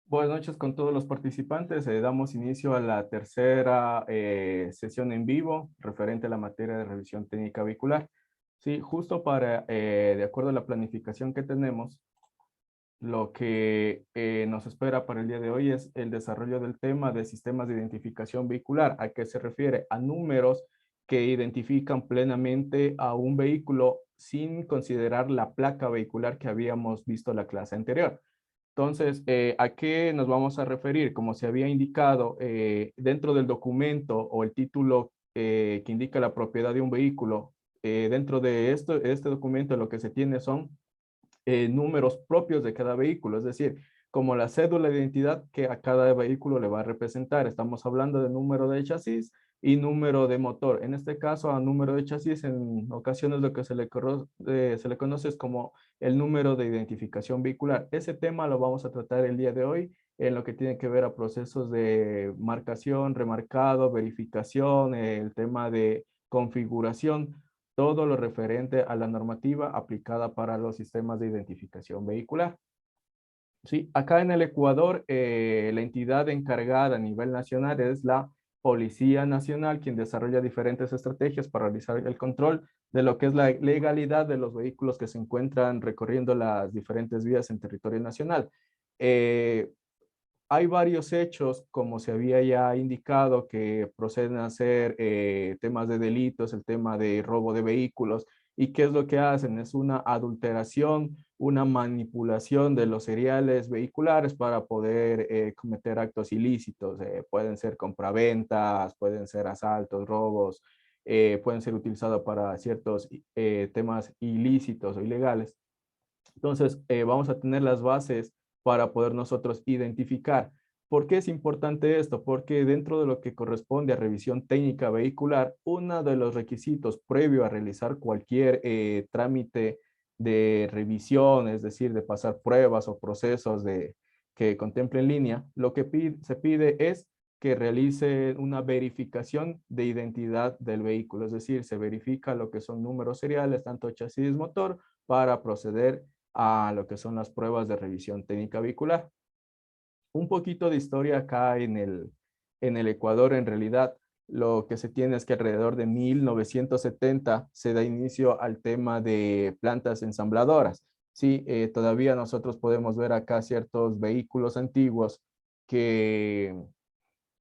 Buenas noches con todos los participantes. Damos inicio a la tercera sesión en vivo referente a la materia de revisión técnica vehicular. Sí, justo de acuerdo a la planificación que tenemos, lo que nos espera para el día de hoy es el desarrollo del tema de sistemas de identificación vehicular. ¿A qué se refiere? A números que identifican plenamente a un vehículo sin considerar la placa vehicular que habíamos visto en la clase anterior. Entonces, ¿a qué nos vamos a referir? Como se había indicado, dentro del documento o el título que indica la propiedad de un vehículo, dentro de este documento lo que se tiene son números propios de cada vehículo, es decir, como la cédula de identidad que a cada vehículo le va a representar. Estamos hablando de número de chasis y número de motor. En este caso, a número de chasis, en ocasiones lo que se le conoce es como el número de identificación vehicular. Ese tema lo vamos a tratar el día de hoy en lo que tiene que ver a procesos de marcación, remarcado, verificación, el tema de configuración, todo lo referente a la normativa aplicada para los sistemas de identificación vehicular. Sí, acá en el Ecuador, la entidad encargada a nivel nacional es la Policía Nacional, quien desarrolla diferentes estrategias para realizar el control de lo que es la legalidad de los vehículos que se encuentran recorriendo las diferentes vías en territorio nacional. Eh, Hay varios hechos, como se había ya indicado, que proceden a ser temas de delitos, el tema de robo de vehículos. ¿Y qué es lo que hacen? Es una adulteración, una manipulación de los seriales vehiculares para poder cometer actos ilícitos. Pueden ser compraventas, pueden ser asaltos, robos, pueden ser utilizados para ciertos temas ilícitos o ilegales. Entonces, vamos a tener las bases para poder nosotros identificar. ¿Por qué es importante esto? Porque dentro de lo que corresponde a revisión técnica vehicular, uno de los requisitos previo a realizar cualquier trámite de revisión, es decir, de pasar pruebas o procesos que contemple en línea, lo que se pide es que realice una verificación de identidad del vehículo, es decir, se verifica lo que son números seriales, tanto chasis, motor, para proceder a lo que son las pruebas de revisión técnica vehicular. Un poquito de historia acá en el Ecuador, en realidad, lo que se tiene es que alrededor de 1970 se da inicio al tema de plantas ensambladoras. Sí, todavía nosotros podemos ver acá ciertos vehículos antiguos que,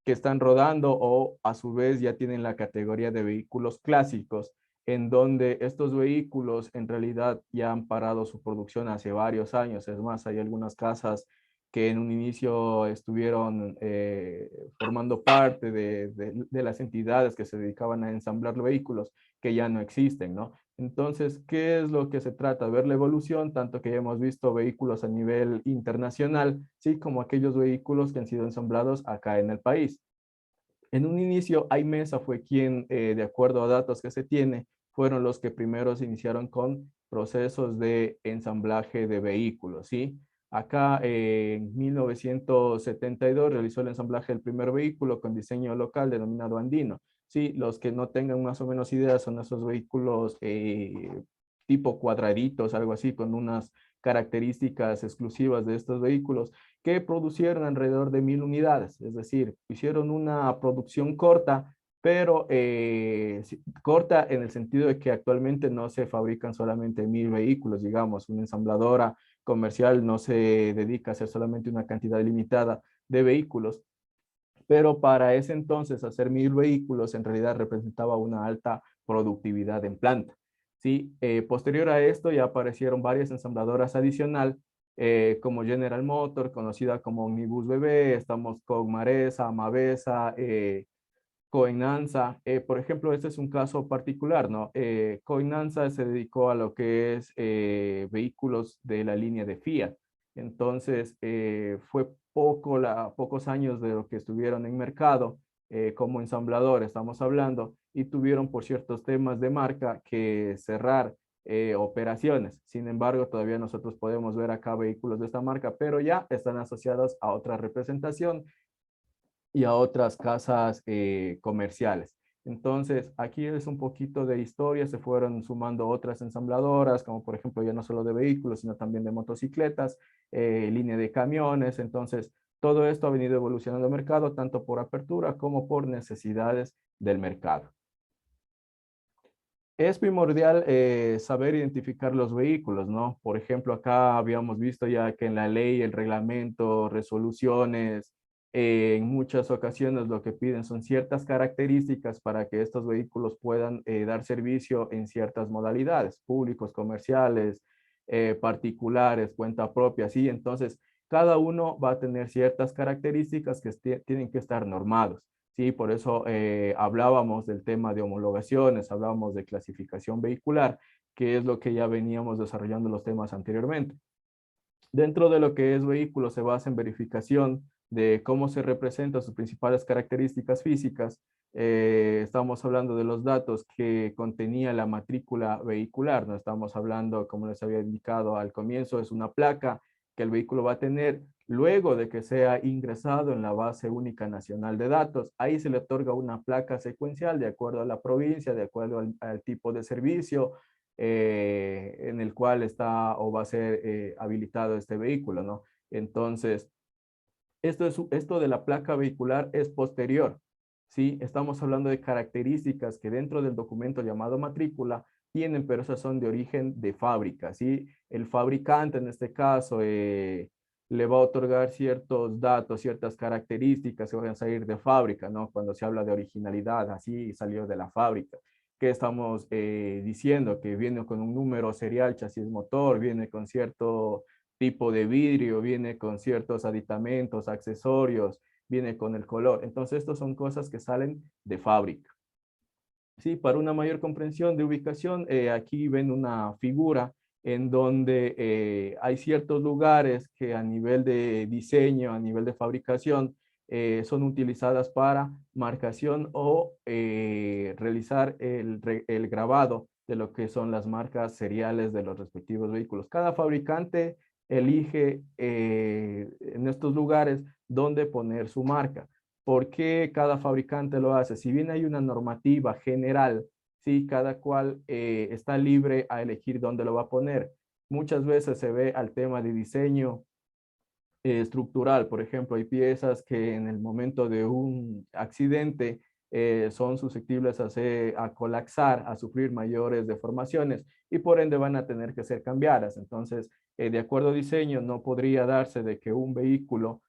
que están rodando o a su vez ya tienen la categoría de vehículos clásicos, en donde estos vehículos en realidad ya han parado su producción hace varios años. Es más, hay algunas casas que en un inicio estuvieron formando parte de las entidades que se dedicaban a ensamblar vehículos que ya no existen, ¿no? Entonces, ¿qué es lo que se trata? Ver la evolución, tanto que ya hemos visto vehículos a nivel internacional, sí, como aquellos vehículos que han sido ensamblados acá en el país. En un inicio, Aimesa fue quien, de acuerdo a datos que se tiene, fueron los que primero se iniciaron con procesos de ensamblaje de vehículos, ¿sí? Acá en 1972 realizó el ensamblaje del primer vehículo con diseño local denominado Andino. Sí, los que no tengan más o menos ideas son esos vehículos tipo cuadraditos, algo así, con unas características exclusivas de estos vehículos que producieron alrededor de 1000 unidades, es decir, hicieron una producción corta, pero corta en el sentido de que actualmente no se fabrican solamente 1000 vehículos, digamos, una ensambladora comercial no se dedica a hacer solamente una cantidad limitada de vehículos, pero para ese entonces hacer 1000 vehículos en realidad representaba una alta productividad en planta. Sí, posterior a esto ya aparecieron varias ensambladoras adicional, como General Motor, conocida como Omnibus BB, estamos con Maresa, Mavesa, Coinanza. Por ejemplo, este es un caso particular, ¿no? Coinanza se dedicó a lo que es vehículos de la línea de Fiat. Entonces, fue pocos años de lo que estuvieron en mercado como ensamblador, estamos hablando, y tuvieron por ciertos temas de marca que cerrar operaciones. Sin embargo, todavía nosotros podemos ver acá vehículos de esta marca, pero ya están asociados a otra representación y a otras casas comerciales. Entonces, aquí es un poquito de historia, se fueron sumando otras ensambladoras, como por ejemplo ya no solo de vehículos, sino también de motocicletas, línea de camiones. Entonces, Todo esto ha venido evolucionando el mercado, tanto por apertura como por necesidades del mercado. Es primordial saber identificar los vehículos, ¿no? Por ejemplo, acá habíamos visto ya que en la ley, el reglamento, resoluciones, en muchas ocasiones lo que piden son ciertas características para que estos vehículos puedan dar servicio en ciertas modalidades, públicos, comerciales, particulares, cuenta propia, ¿sí? Entonces, cada uno va a tener ciertas características que tienen que estar normados. Sí, por eso hablábamos del tema de homologaciones, hablábamos de clasificación vehicular, que es lo que ya veníamos desarrollando los temas anteriormente. Dentro de lo que es vehículo se basa en verificación de cómo se representan sus principales características físicas. Estamos hablando de los datos que contenía la matrícula vehicular, no estamos hablando, como les había indicado al comienzo, es una placa que el vehículo va a tener luego de que sea ingresado en la base única nacional de datos. Ahí se le otorga una placa secuencial de acuerdo a la provincia, de acuerdo al tipo de servicio, en el cual está o va a ser habilitado este vehículo, ¿no? Entonces, esto de la placa vehicular es posterior, ¿sí? Estamos hablando de características que dentro del documento llamado matrícula tienen, pero esas son de origen de fábrica, ¿sí? El fabricante en este caso le va a otorgar ciertos datos, ciertas características que van a salir de fábrica, ¿no? Cuando se habla de originalidad, así salió de la fábrica. ¿Qué estamos diciendo? Que viene con un número serial, chasis motor, viene con cierto tipo de vidrio, viene con ciertos aditamentos, accesorios, viene con el color. Entonces, estas son cosas que salen de fábrica. Sí, para una mayor comprensión de ubicación, aquí ven una figura en donde hay ciertos lugares que a nivel de diseño, a nivel de fabricación, son utilizadas para marcación o realizar el grabado de lo que son las marcas seriales de los respectivos vehículos. Cada fabricante elige en estos lugares dónde poner su marca. ¿Por qué cada fabricante lo hace? Si bien hay una normativa general, sí, cada cual está libre a elegir dónde lo va a poner. Muchas veces se ve al tema de diseño estructural. Por ejemplo, hay piezas que en el momento de un accidente son susceptibles a colapsar, a sufrir mayores deformaciones y por ende van a tener que ser cambiadas. Entonces, de acuerdo a diseño, no podría darse de que un vehículo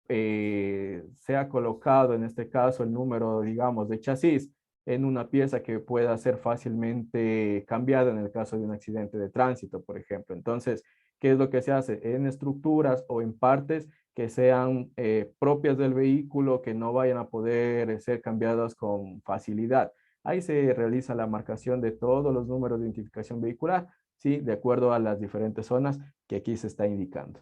sea colocado, en este caso, el número, digamos, de chasis en una pieza que pueda ser fácilmente cambiada en el caso de un accidente de tránsito, por ejemplo. Entonces, ¿qué es lo que se hace? En estructuras o en partes que sean propias del vehículo, que no vayan a poder ser cambiadas con facilidad. Ahí se realiza la marcación de todos los números de identificación vehicular, ¿sí? De acuerdo a las diferentes zonas que aquí se está indicando.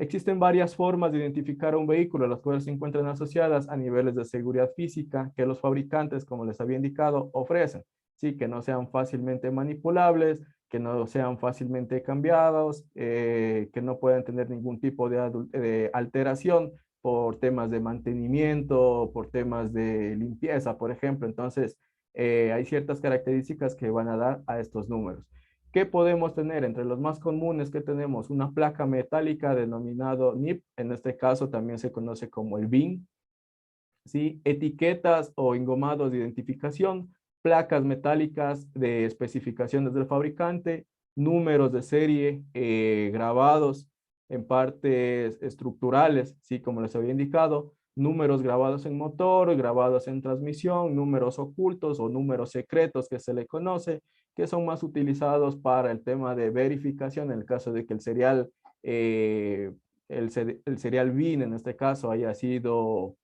Existen varias formas de identificar un vehículo, las cuales se encuentran asociadas a niveles de seguridad física que los fabricantes, como les había indicado, ofrecen. Sí, que no sean fácilmente manipulables, que no sean fácilmente cambiados, que no puedan tener ningún tipo de alteración por temas de mantenimiento, por temas de limpieza, por ejemplo. Entonces, hay ciertas características que van a dar a estos números. ¿Qué podemos tener? Entre los más comunes que tenemos, una placa metálica denominado NIP, en este caso también se conoce como el BIN, ¿sí? Etiquetas o engomados de identificación, placas metálicas de especificaciones del fabricante, números de serie grabados en partes estructurales, ¿sí? Como les había indicado, números grabados en motor, grabados en transmisión, números ocultos o números secretos que se le conoce, que son más utilizados para el tema de verificación en el caso de que el serial, el serial BIN en este caso haya sido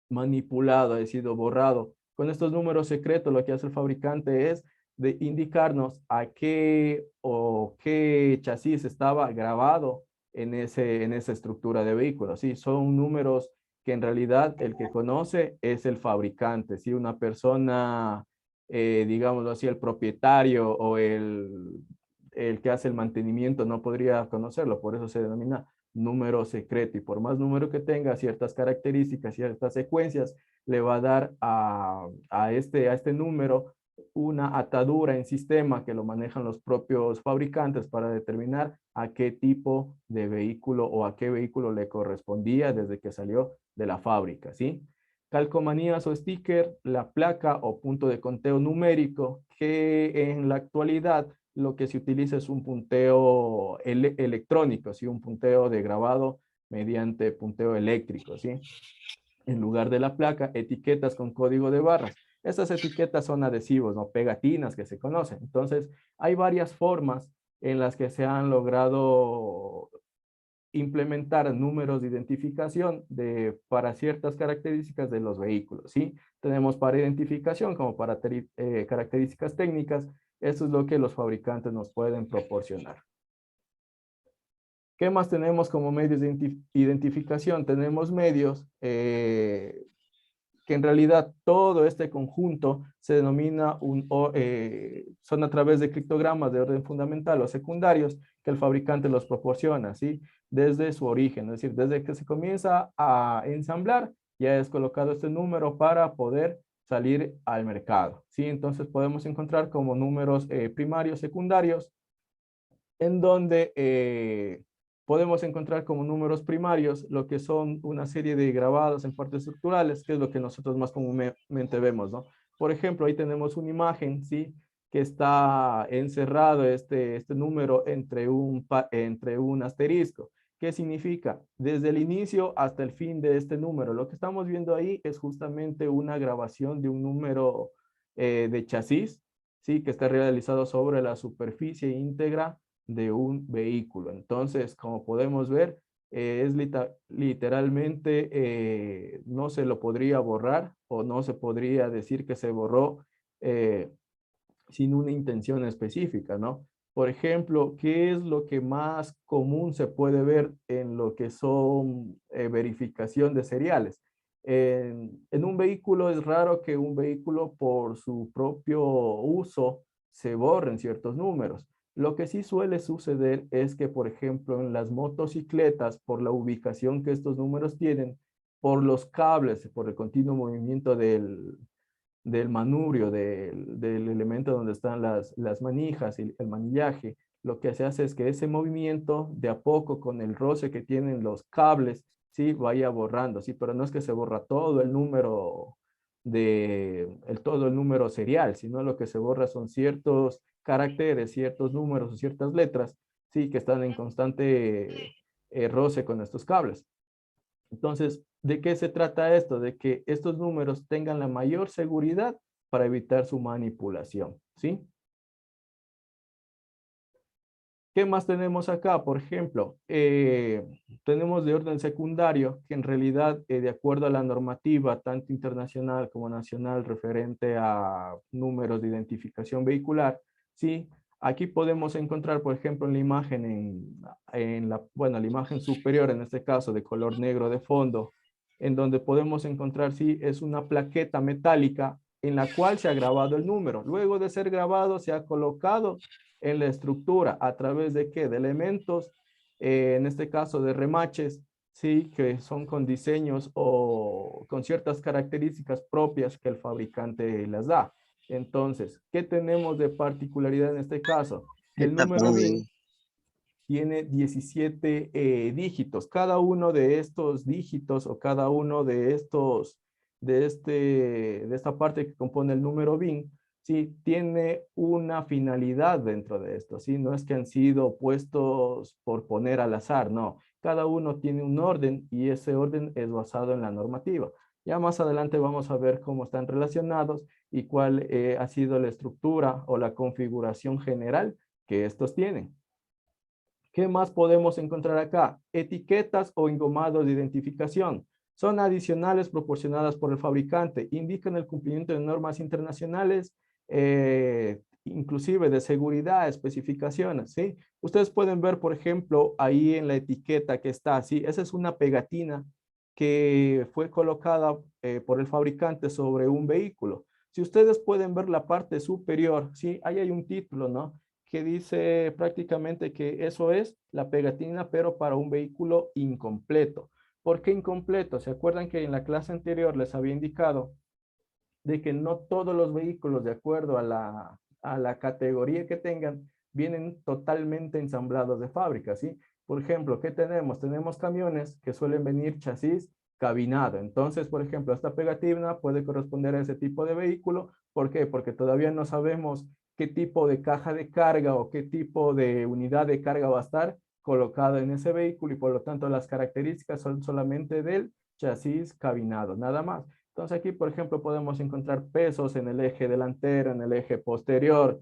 manipulado, ha sido borrado. Con estos números secretos lo que hace el fabricante es de indicarnos a qué o qué chasis estaba grabado en esa estructura de vehículos. Sí, son números que en realidad el que conoce es el fabricante. Si una persona, digámoslo así, el propietario o el que hace el mantenimiento no podría conocerlo, por eso se denomina número secreto, y por más número que tenga, ciertas características, ciertas secuencias, le va a dar a este número una atadura en sistema que lo manejan los propios fabricantes para determinar a qué tipo de vehículo o a qué vehículo le correspondía desde que salió de la fábrica, ¿sí? Calcomanías o sticker, la placa o punto de conteo numérico, que en la actualidad lo que se utiliza es un punteo electrónico, ¿sí? Un punteo de grabado mediante punteo eléctrico, ¿sí? En lugar de la placa, etiquetas con código de barras. Estas etiquetas son adhesivos, ¿no? Pegatinas que se conocen. Entonces, hay varias formas en las que se han logrado implementar números de identificación para ciertas características de los vehículos, ¿sí? Tenemos para identificación como para características técnicas. Eso es lo que los fabricantes nos pueden proporcionar. ¿Qué más tenemos como medios de identificación? Tenemos medios que en realidad todo este conjunto se denomina son a través de criptogramas de orden fundamental o secundarios que el fabricante los proporciona, ¿sí? Desde su origen, es decir, desde que se comienza a ensamblar, ya es colocado este número para poder salir al mercado, ¿sí? Entonces podemos encontrar como números primarios, secundarios, en donde podemos encontrar como números primarios lo que son una serie de grabados en partes estructurales, que es lo que nosotros más comúnmente vemos, ¿no? Por ejemplo, ahí tenemos una imagen, ¿sí? Que está encerrado este número entre un asterisco. ¿Qué significa? Desde el inicio hasta el fin de este número. Lo que estamos viendo ahí es justamente una grabación de un número de chasis, ¿sí? Que está realizado sobre la superficie íntegra de un vehículo. Entonces, como podemos ver, es literalmente, no se lo podría borrar o no se podría decir que se borró eh, sin una intención específica, ¿no? Por ejemplo, ¿qué es lo que más común se puede ver en lo que son verificación de seriales? En un vehículo es raro que un vehículo por su propio uso se borren ciertos números. Lo que sí suele suceder es que, por ejemplo, en las motocicletas, por la ubicación que estos números tienen, por los cables, por el continuo movimiento del manubrio, del elemento donde están las manijas y el manillaje, lo que se hace es que ese movimiento de a poco con el roce que tienen los cables, sí, vaya borrando, sí, pero no es que se borra todo el número todo el número serial, sino lo que se borra son ciertos caracteres, ciertos números o ciertas letras, sí, que están en constante roce con estos cables. Entonces, ¿de qué se trata esto? De que estos números tengan la mayor seguridad para evitar su manipulación, ¿sí? ¿Qué más tenemos acá? Por ejemplo, tenemos de orden secundario, que en realidad, de acuerdo a la normativa, tanto internacional como nacional, referente a números de identificación vehicular, ¿sí? Aquí podemos encontrar, por ejemplo, en la imagen, bueno, la imagen superior, en este caso, de color negro de fondo, en donde podemos encontrar, sí, es una plaqueta metálica en la cual se ha grabado el número. Luego de ser grabado, se ha colocado en la estructura a través de qué? De elementos, en este caso de remaches, sí, que son con diseños o con ciertas características propias que el fabricante las da. Entonces, ¿qué tenemos de particularidad en este caso? Que el número BIN tiene 17 dígitos. Cada uno de estos dígitos o cada uno de de esta parte que compone el número BIN, sí, tiene una finalidad dentro de esto, ¿sí? No es que han sido puestos por poner al azar, no. Cada uno tiene un orden y ese orden es basado en la normativa. Ya más adelante vamos a ver cómo están relacionados y cuál ha sido la estructura o la configuración general que estos tienen. ¿Qué más podemos encontrar acá? Etiquetas o engomados de identificación. Son adicionales proporcionadas por el fabricante. Indican el cumplimiento de normas internacionales, inclusive de seguridad, especificaciones, ¿sí? Ustedes pueden ver, por ejemplo, ahí en la etiqueta que está, ¿sí? Esa es una pegatina que fue colocada por el fabricante sobre un vehículo. Si ustedes pueden ver la parte superior, ¿sí? Ahí hay un título, ¿no? Que dice prácticamente que eso es la pegatina, pero para un vehículo incompleto. ¿Por qué incompleto? ¿Se acuerdan que en la clase anterior les había indicado de que no todos los vehículos, de acuerdo a la categoría que tengan, vienen totalmente ensamblados de fábrica, ¿sí? Por ejemplo, ¿qué tenemos? Tenemos camiones que suelen venir chasis cabinado. Entonces, por ejemplo, esta pegatina puede corresponder a ese tipo de vehículo. ¿Por qué? Porque todavía no sabemos qué tipo de caja de carga o qué tipo de unidad de carga va a estar colocada en ese vehículo y por lo tanto las características son solamente del chasis cabinado, nada más. Entonces aquí, por ejemplo, podemos encontrar pesos en el eje delantero, en el eje posterior.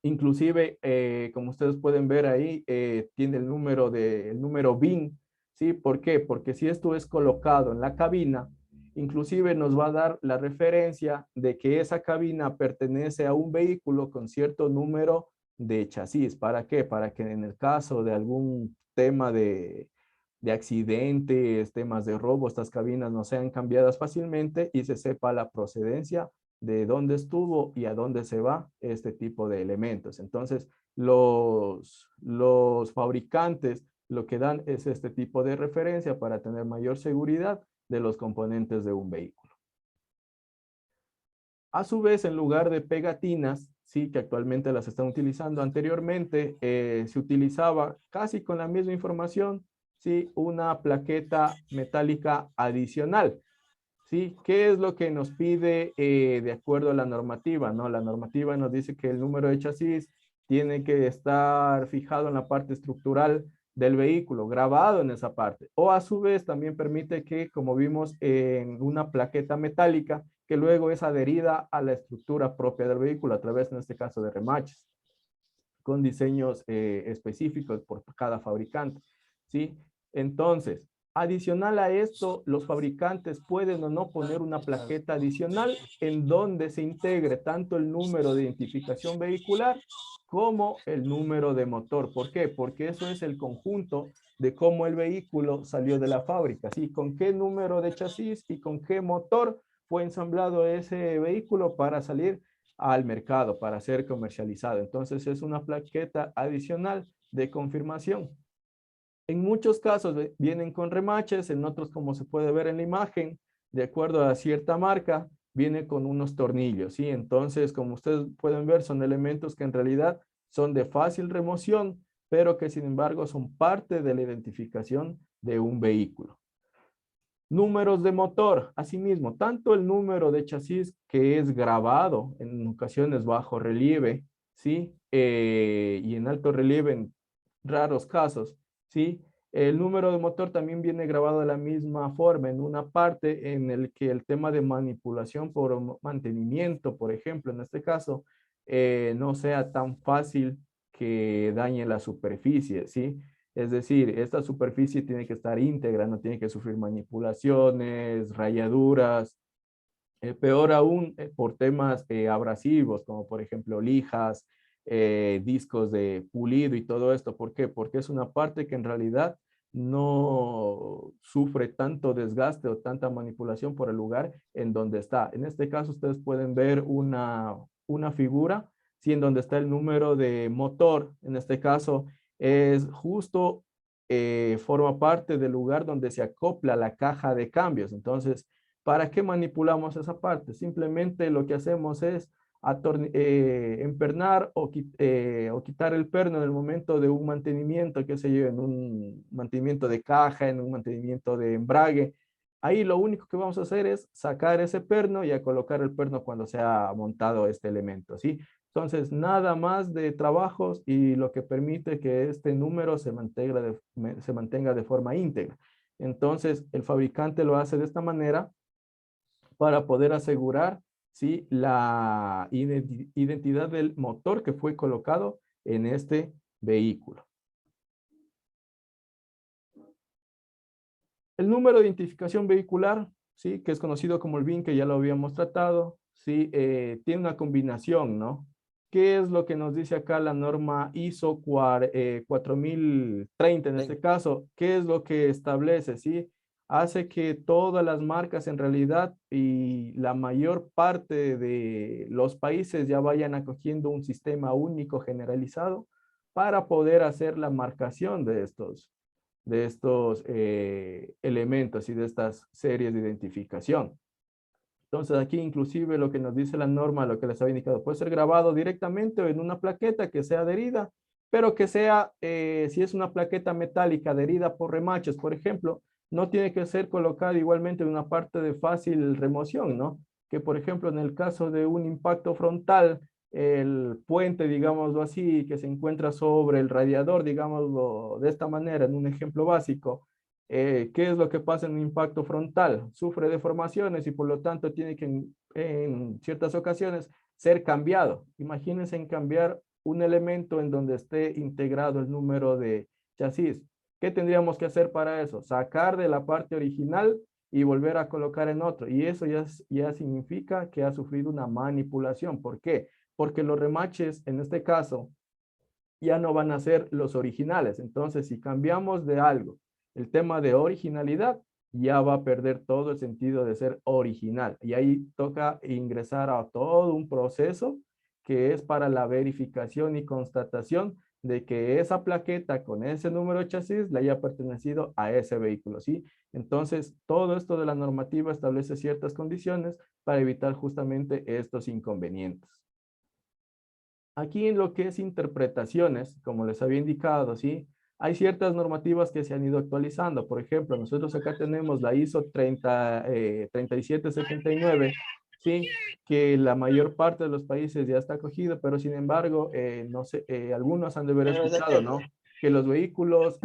Inclusive, como ustedes pueden ver ahí, tiene el número BIN, ¿sí? ¿Por qué? Porque si esto es colocado en la cabina, inclusive nos va a dar la referencia de que esa cabina pertenece a un vehículo con cierto número de chasis. ¿Para qué? Para que en el caso de algún tema de accidentes, temas de robo, estas cabinas no sean cambiadas fácilmente y se sepa la procedencia de dónde estuvo y a dónde se va este tipo de elementos. Entonces, los fabricantes lo que dan es este tipo de referencia para tener mayor seguridad de los componentes de un vehículo. A su vez, en lugar de pegatinas, sí, que actualmente las están utilizando, anteriormente se utilizaba casi con la misma información, sí, una plaqueta metálica adicional. ¿Sí? ¿Qué es lo que nos pide de acuerdo a la normativa? ¿No? La normativa nos dice que el número de chasis tiene que estar fijado en la parte estructural del vehículo, grabado en esa parte. O a su vez también permite que, como vimos en una plaqueta metálica, que luego es adherida a la estructura propia del vehículo a través, en este caso, de remaches, con diseños específicos por cada fabricante. ¿Sí? Entonces, adicional a esto, los fabricantes pueden o no poner una plaqueta adicional en donde se integre tanto el número de identificación vehicular como el número de motor. ¿Por qué? Porque eso es el conjunto de cómo el vehículo salió de la fábrica, ¿sí? Con qué número de chasis y con qué motor fue ensamblado ese vehículo para salir al mercado, para ser comercializado. Entonces es una plaqueta adicional de confirmación. En muchos casos vienen con remaches, en otros, como se puede ver en la imagen, de acuerdo a cierta marca, viene con unos tornillos, ¿sí? Entonces, como ustedes pueden ver, son elementos que en realidad son de fácil remoción, pero que sin embargo son parte de la identificación de un vehículo. Números de motor, asimismo, tanto el número de chasis que es grabado en ocasiones bajo relieve, ¿sí? Y en alto relieve en raros casos, ¿sí? El número de motor también viene grabado de la misma forma, en una parte en el que el tema de manipulación por mantenimiento, por ejemplo, en este caso, no sea tan fácil que dañe la superficie, ¿sí? Es decir, esta superficie tiene que estar íntegra, no tiene que sufrir manipulaciones, rayaduras, peor aún por temas abrasivos, como por ejemplo lijas, discos de pulido y todo esto. ¿Por qué? Porque es una parte que en realidad no sufre tanto desgaste o tanta manipulación por el lugar en donde está. En este caso, ustedes pueden ver una figura, ¿sí? En donde está el número de motor. En este caso, es justo, forma parte del lugar donde se acopla la caja de cambios. Entonces, ¿para qué manipulamos esa parte? Simplemente lo que hacemos es empernar o quitar el perno en el momento de un mantenimiento, qué sé yo, en un mantenimiento de caja, en un mantenimiento de embrague. Ahí lo único que vamos a hacer es sacar ese perno y a colocar el perno cuando se ha montado este elemento, ¿sí? Entonces, nada más de trabajos y lo que permite que este número se mantenga de forma íntegra. Entonces, el fabricante lo hace de esta manera para poder asegurar, ¿sí? La identidad del motor que fue colocado en este vehículo. El número de identificación vehicular, ¿sí? Que es conocido como el BIN, que ya lo habíamos tratado, ¿sí? Tiene una combinación, ¿no? ¿Qué es lo que nos dice acá la norma ISO 4030 en este caso? ¿Qué es lo que establece, sí? Hace que todas las marcas en realidad y la mayor parte de los países ya vayan acogiendo un sistema único generalizado para poder hacer la marcación de estos elementos y de estas series de identificación. Entonces aquí inclusive lo que nos dice la norma, lo que les había indicado, puede ser grabado directamente o en una plaqueta que sea adherida, pero que sea, si es una plaqueta metálica adherida por remaches, por ejemplo, no tiene que ser colocada igualmente en una parte de fácil remoción, ¿no? Que por ejemplo en el caso de un impacto frontal, el puente, digámoslo así, que se encuentra sobre el radiador, digámoslo de esta manera, en un ejemplo básico, ¿qué es lo que pasa en un impacto frontal? Sufre deformaciones y por lo tanto tiene que en ciertas ocasiones ser cambiado. Imagínense en cambiar un elemento en donde esté integrado el número de chasis. ¿Qué tendríamos que hacer para eso? Sacar de la parte original y volver a colocar en otro. Y eso ya significa que ha sufrido una manipulación. ¿Por qué? Porque los remaches, en este caso, ya no van a ser los originales. Entonces, si cambiamos de algo, el tema de originalidad, ya va a perder todo el sentido de ser original. Y ahí toca ingresar a todo un proceso que es para la verificación y constatación de que esa plaqueta con ese número de chasis le haya pertenecido a ese vehículo, ¿sí? Entonces, todo esto de la normativa establece ciertas condiciones para evitar justamente estos inconvenientes. Aquí en lo que es interpretaciones, como les había indicado, ¿sí? Hay ciertas normativas que se han ido actualizando. Por ejemplo, nosotros acá tenemos la ISO 3779, ¿sí? Que la mayor parte de los países ya está acogido, pero sin embargo, no sé, algunos han de haber escuchado, ¿no? Que los vehículos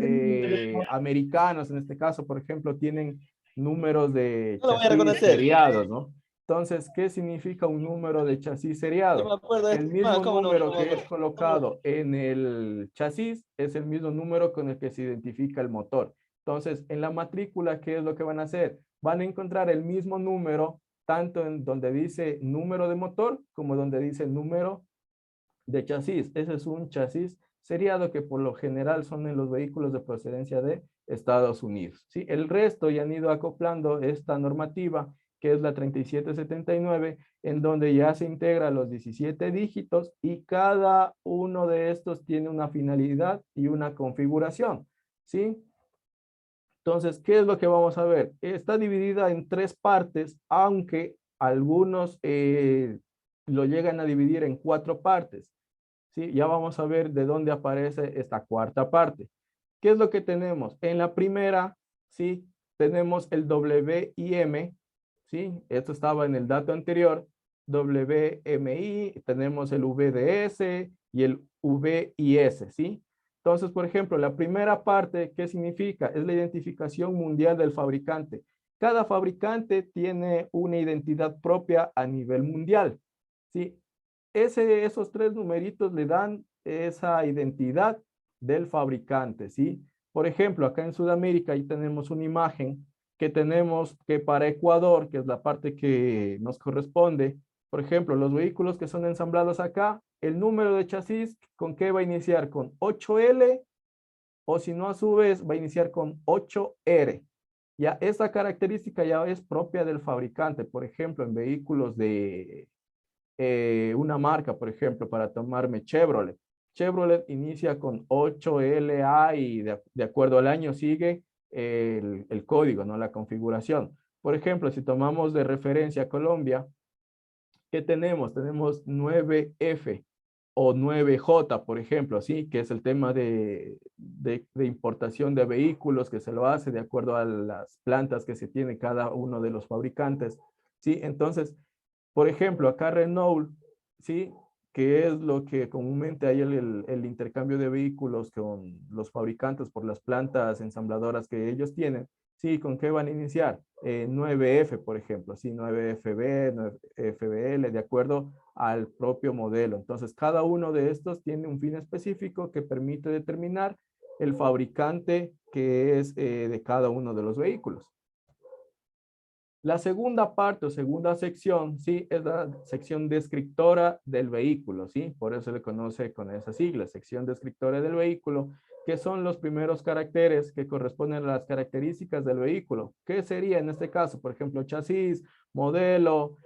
americanos, en este caso, por ejemplo, tienen números de No lo voy a chasis reconocer. seriados, ¿no? Entonces, ¿qué significa un número de chasis Yo me seriado? acuerdo de El esto. Ah, mismo ¿cómo no? número No me que acuerdo. es colocado en el chasis es el mismo número con el que se identifica el motor. Entonces, en la matrícula, ¿qué es lo que van a hacer? Van a encontrar el mismo número, tanto en donde dice número de motor como donde dice número de chasis. Ese es un chasis seriado que por lo general son en los vehículos de procedencia de Estados Unidos. ¿Sí? El resto ya han ido acoplando esta normativa que es la 3779, en donde ya se integra los 17 dígitos y cada uno de estos tiene una finalidad y una configuración. ¿Sí? Entonces, ¿qué es lo que vamos a ver? Está dividida en tres partes, aunque algunos lo llegan a dividir en cuatro partes. ¿Sí? Ya vamos a ver de dónde aparece esta cuarta parte. ¿Qué es lo que tenemos? En la primera, ¿sí? Tenemos el WIM, ¿sí? Esto estaba en el dato anterior, WMI, tenemos el VDS y el VIS, ¿sí? Entonces, por ejemplo, la primera parte, ¿qué significa? Es la identificación mundial del fabricante. Cada fabricante tiene una identidad propia a nivel mundial, ¿sí? Esos tres numeritos le dan esa identidad del fabricante, ¿sí? Por ejemplo, acá en Sudamérica ahí tenemos una imagen que tenemos que para Ecuador, que es la parte que nos corresponde, por ejemplo, los vehículos que son ensamblados acá, el número de chasis, ¿con qué va a iniciar? Con 8L o si no a su vez va a iniciar con 8R. Ya esta característica ya es propia del fabricante, por ejemplo, en vehículos de una marca, por ejemplo, para tomarme Chevrolet. Chevrolet inicia con 8LA y de acuerdo al año sigue el código, ¿no? La configuración. Por ejemplo, si tomamos de referencia Colombia, ¿qué tenemos? Tenemos 9F o 9J, por ejemplo, ¿sí? Que es el tema de importación de vehículos que se lo hace de acuerdo a las plantas que se tiene cada uno de los fabricantes, ¿sí? Entonces, por ejemplo, acá Renault, ¿sí? Que es lo que comúnmente hay el intercambio de vehículos con los fabricantes por las plantas ensambladoras que ellos tienen. Sí, ¿con qué van a iniciar? 9F, por ejemplo, sí, 9FB, 9FBL, de acuerdo al propio modelo. Entonces, cada uno de estos tiene un fin específico que permite determinar el fabricante que es de cada uno de los vehículos. La segunda parte o segunda sección, ¿sí? Es la sección descriptora del vehículo, ¿sí? Por eso se le conoce con esa sigla, sección descriptora del vehículo, que son los primeros caracteres que corresponden a las características del vehículo. ¿Qué sería en este caso? Por ejemplo, chasis, modelo,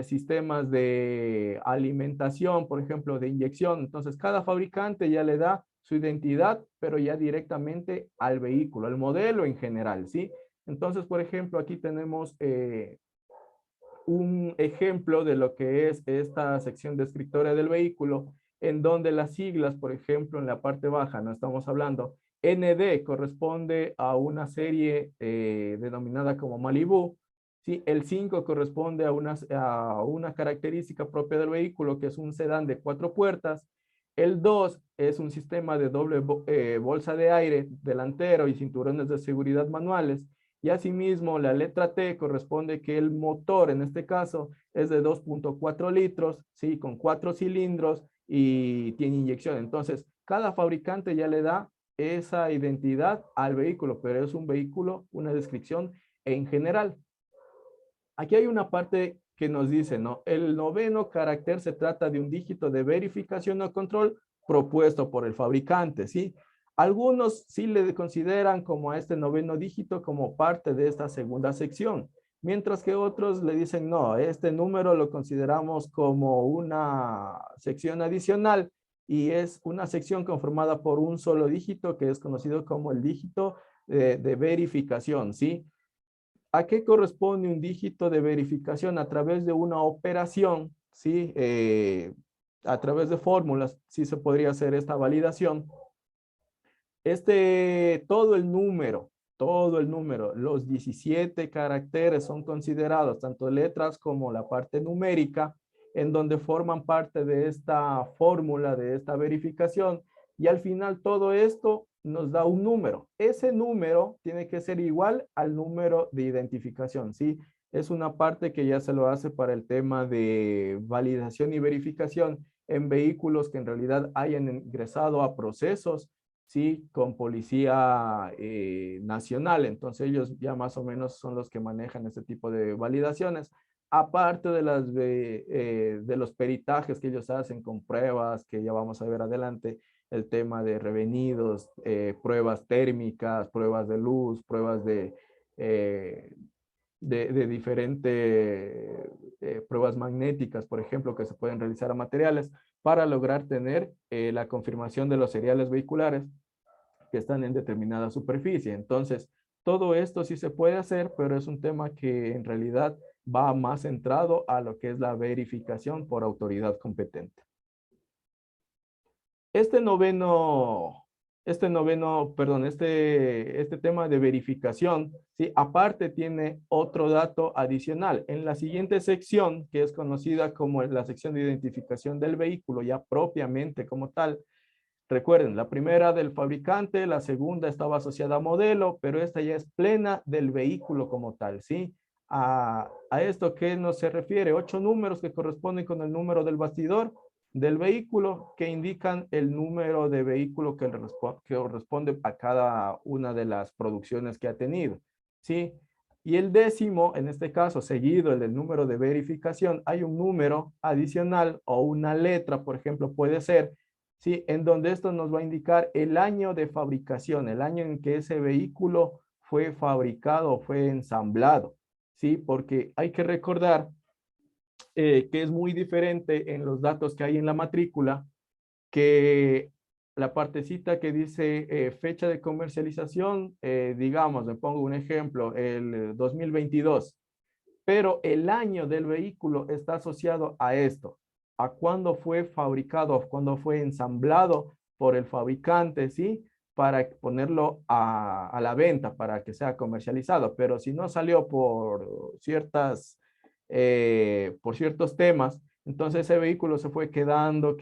sistemas de alimentación, por ejemplo, de inyección. Entonces, cada fabricante ya le da su identidad, pero ya directamente al vehículo, al modelo en general, ¿sí? Entonces, por ejemplo, aquí tenemos un ejemplo de lo que es esta sección descriptoria del vehículo, en donde las siglas, por ejemplo, en la parte baja, no estamos hablando, ND corresponde a una serie denominada como Malibu, ¿sí? El 5 corresponde a una característica propia del vehículo, que es un sedán de 4 puertas. El 2 es un sistema de doble bolsa de aire delantero y cinturones de seguridad manuales. Y asimismo, la letra T corresponde que el motor, en este caso, es de 2.4 litros, ¿sí? Con 4 cilindros y tiene inyección. Entonces, cada fabricante ya le da esa identidad al vehículo, pero es un vehículo, una descripción en general. Aquí hay una parte que nos dice, ¿no? El noveno carácter se trata de un dígito de verificación o control propuesto por el fabricante, ¿sí? Algunos sí le consideran como a este noveno dígito como parte de esta segunda sección, mientras que otros le dicen, no, este número lo consideramos como una sección adicional y es una sección conformada por un solo dígito que es conocido como el dígito de verificación, ¿sí? ¿A qué corresponde un dígito de verificación? A través de una operación, ¿sí? A través de fórmulas, sí se podría hacer esta validación. Todo el número, los 17 caracteres son considerados tanto letras como la parte numérica, en donde forman parte de esta fórmula, de esta verificación, y al final todo esto nos da un número. Ese número tiene que ser igual al número de identificación, ¿sí? Es una parte que ya se lo hace para el tema de validación y verificación en vehículos que en realidad hayan ingresado a procesos, ¿sí? Con policía nacional. Entonces ellos ya más o menos son los que manejan este tipo de validaciones. Aparte de los peritajes que ellos hacen con pruebas, que ya vamos a ver adelante, el tema de revenidos, pruebas térmicas, pruebas de luz, pruebas eh, de diferentes pruebas magnéticas, por ejemplo, que se pueden realizar a materiales para lograr tener la confirmación de los seriales vehiculares que están en determinada superficie. Entonces, todo esto sí se puede hacer, pero es un tema que en realidad va más centrado a lo que es la verificación por autoridad competente. Este noveno, este tema de verificación, ¿sí? Aparte tiene otro dato adicional. En la siguiente sección, que es conocida como la sección de identificación del vehículo, ya propiamente como tal, recuerden, la primera del fabricante, la segunda estaba asociada a modelo, pero esta ya es plena del vehículo como tal, ¿sí? A esto que nos se refiere, 8 números que corresponden con el número del bastidor del vehículo, que indican el número de vehículo que corresponde a cada una de las producciones que ha tenido, ¿sí? Y el décimo, en este caso, seguido el del número de verificación, hay un número adicional o una letra, por ejemplo, puede ser, ¿sí? En donde esto nos va a indicar el año de fabricación, el año en que ese vehículo fue fabricado, fue ensamblado, ¿sí? Porque hay que recordar que es muy diferente en los datos que hay en la matrícula, que la partecita que dice fecha de comercialización, digamos, le pongo un ejemplo, el 2022, pero el año del vehículo está asociado a esto, a cuándo fue fabricado, a cuándo fue ensamblado por el fabricante, ¿sí? Para ponerlo a la venta, para que sea comercializado. Pero si no salió por ciertos temas, entonces ese vehículo se fue quedando,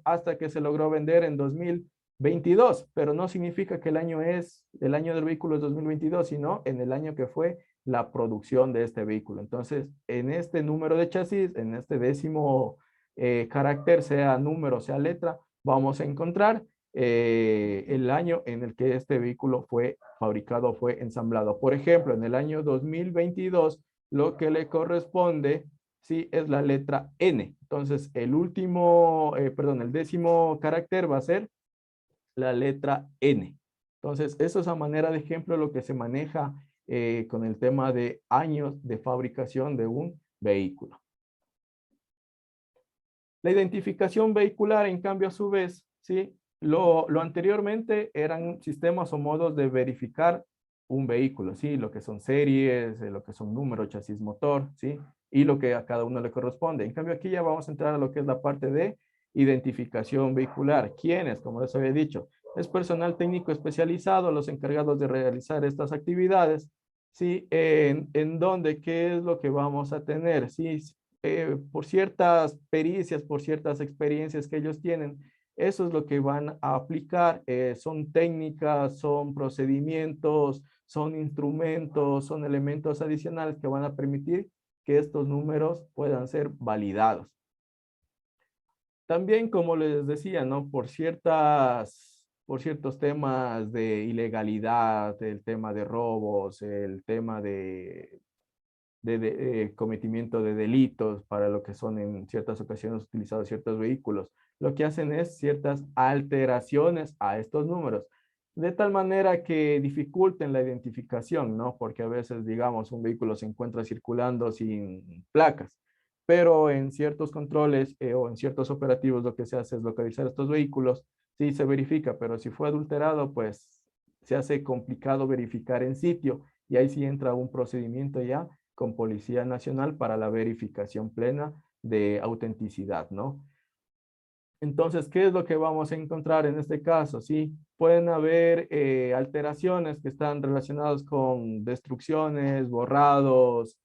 hasta que se logró vender en 2022, pero no significa que el año del vehículo es 2022, sino en el año que fue la producción de este vehículo. Entonces, en este número de chasis, en este décimo carácter, sea número, sea letra, vamos a encontrar el año en el que este vehículo fue fabricado, fue ensamblado. Por ejemplo, en el año 2022, lo que le corresponde, sí, es la letra N. Entonces, el décimo carácter va a ser la letra N. Entonces, eso es a manera de ejemplo lo que se maneja con el tema de años de fabricación de un vehículo. La identificación vehicular, en cambio, a su vez, ¿sí? Lo anteriormente eran sistemas o modos de verificar un vehículo, ¿sí? Lo que son series, lo que son números, chasis, motor, ¿sí? Y lo que a cada uno le corresponde. En cambio, aquí ya vamos a entrar a lo que es la parte de identificación vehicular. ¿Quiénes? Como les había dicho, es personal técnico especializado, los encargados de realizar estas actividades, ¿sí? En dónde, qué es lo que vamos a tener, ¿sí? Por ciertas pericias, por ciertas experiencias que ellos tienen, eso es lo que van a aplicar. Son técnicas, son procedimientos, son instrumentos, son elementos adicionales que van a permitir que estos números puedan ser validados. También, como les decía, ¿no? Por ciertos temas de ilegalidad, el tema de robos, el tema de cometimiento de delitos para lo que son en ciertas ocasiones utilizados ciertos vehículos. Lo que hacen es ciertas alteraciones a estos números, de tal manera que dificulten la identificación, ¿no? Porque a veces, digamos, un vehículo se encuentra circulando sin placas, pero en ciertos controles o en ciertos operativos lo que se hace es localizar estos vehículos, sí se verifica, pero si fue adulterado, pues se hace complicado verificar en sitio y ahí sí entra un procedimiento ya con Policía Nacional para la verificación plena de autenticidad, ¿no? Entonces, ¿qué es lo que vamos a encontrar en este caso? Sí, pueden haber alteraciones que están relacionadas con destrucciones, borrados,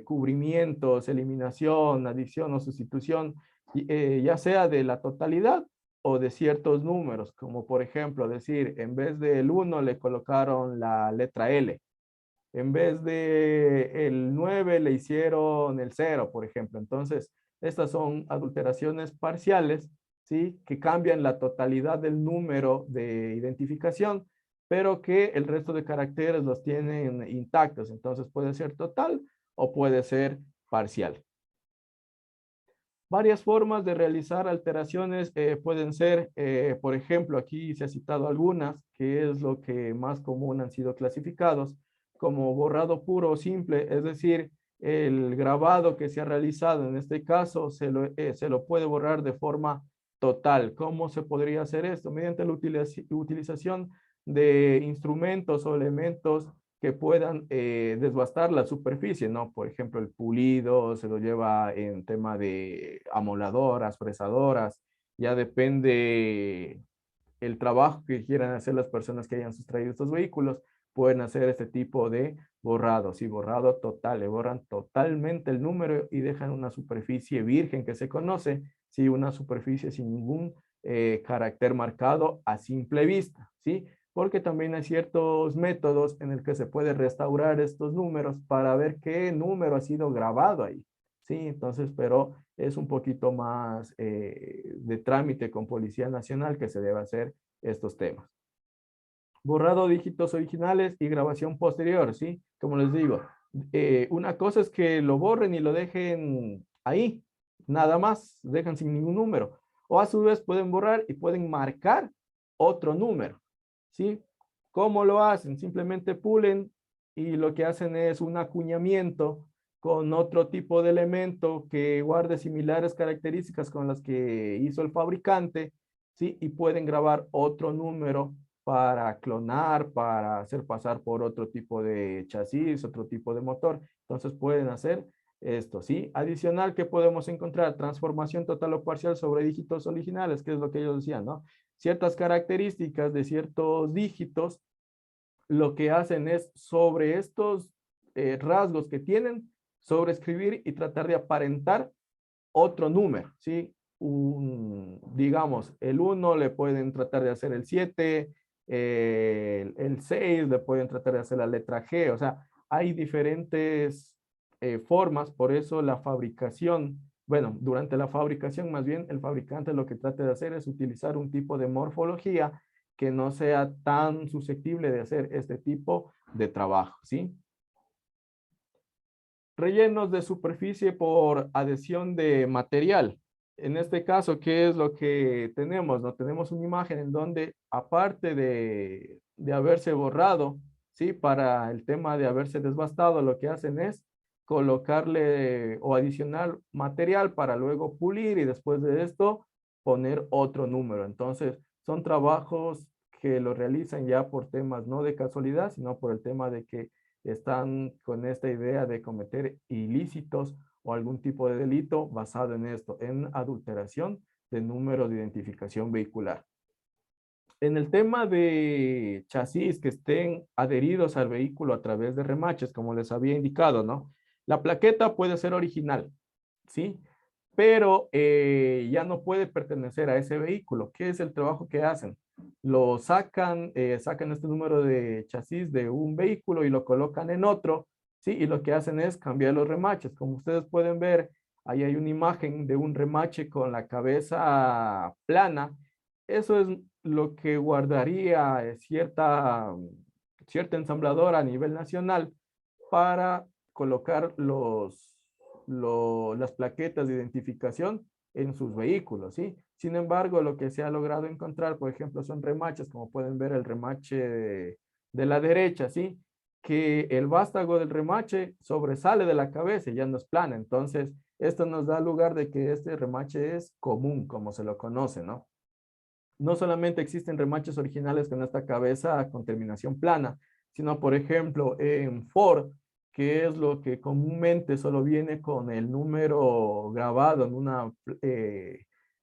cubrimientos, eliminación, adición o sustitución, ya sea de la totalidad o de ciertos números, como por ejemplo decir, en vez del 1 le colocaron la letra L, en vez de el 9 le hicieron el 0, por ejemplo. Entonces, estas son adulteraciones parciales, ¿sí? Que cambian la totalidad del número de identificación, pero que el resto de caracteres los tienen intactos. Entonces, puede ser total o puede ser parcial. Varias formas de realizar alteraciones pueden ser, por ejemplo, aquí se ha citado algunas, que es lo que más común han sido clasificados, como borrado puro o simple, es decir, el grabado que se ha realizado en este caso se lo puede borrar de forma total. ¿Cómo se podría hacer esto? Mediante la utilización de instrumentos o elementos que puedan desbastar la superficie, ¿no? Por ejemplo, el pulido se lo lleva en tema de amoladoras, fresadoras, ya depende el trabajo que quieran hacer las personas que hayan sustraído estos vehículos, pueden hacer este tipo de borrado, sí, borrado total, le borran totalmente el número y dejan una superficie virgen que se conoce, sí, una superficie sin ningún carácter marcado a simple vista, sí, porque también hay ciertos métodos en el que se puede restaurar estos números para ver qué número ha sido grabado ahí, sí, entonces, pero es un poquito más de trámite con Policía Nacional que se debe hacer estos temas. Borrado dígitos originales y grabación posterior, ¿sí? Como les digo, una cosa es que lo borren y lo dejen ahí, nada más, dejan sin ningún número. O a su vez pueden borrar y pueden marcar otro número, ¿sí? ¿Cómo lo hacen? Simplemente pulen y lo que hacen es un acuñamiento con otro tipo de elemento que guarde similares características con las que hizo el fabricante, ¿sí? Y pueden grabar otro número para clonar, para hacer pasar por otro tipo de chasis, otro tipo de motor. Entonces pueden hacer esto, ¿sí? Adicional, ¿qué podemos encontrar? Transformación total o parcial sobre dígitos originales, que es lo que ellos decían, ¿no? Ciertas características de ciertos dígitos, lo que hacen es sobre estos rasgos que tienen, sobreescribir y tratar de aparentar otro número, ¿sí? Digamos, el 1 le pueden tratar de hacer el 7, el 6 le pueden tratar de hacer la letra G, o sea, hay diferentes formas, por eso la fabricación, bueno, durante la fabricación más bien el fabricante lo que trata de hacer es utilizar un tipo de morfología que no sea tan susceptible de hacer este tipo de trabajo, ¿sí? Rellenos de superficie por adhesión de material. En este caso, ¿qué es lo que tenemos? No tenemos una imagen en donde, aparte de haberse borrado, ¿sí? Para el tema de haberse desbastado, lo que hacen es colocarle o adicionar material para luego pulir y después de esto poner otro número. Entonces, son trabajos que lo realizan ya por temas no de casualidad, sino por el tema de que están con esta idea de cometer ilícitos o algún tipo de delito basado en esto, en adulteración de número de identificación vehicular. En el tema de chasis que estén adheridos al vehículo a través de remaches, como les había indicado, ¿no? La plaqueta puede ser original, ¿sí? Pero ya no puede pertenecer a ese vehículo. ¿Qué es el trabajo que hacen? Lo sacan, sacan este número de chasis de un vehículo y lo colocan en otro, ¿sí? Y lo que hacen es cambiar los remaches. Como ustedes pueden ver, ahí hay una imagen de un remache con la cabeza plana. Eso es lo que guardaría cierta ensambladora a nivel nacional para colocar las plaquetas de identificación en sus vehículos, ¿sí? Sin embargo, lo que se ha logrado encontrar, por ejemplo, son remaches, como pueden ver el remache de la derecha, ¿sí? Que el vástago del remache sobresale de la cabeza y ya no es plana. Entonces, esto nos da lugar de que este remache es común, como se lo conoce, ¿no? No solamente existen remaches originales con esta cabeza con terminación plana, sino por ejemplo en Ford, que es lo que comúnmente solo viene con el número grabado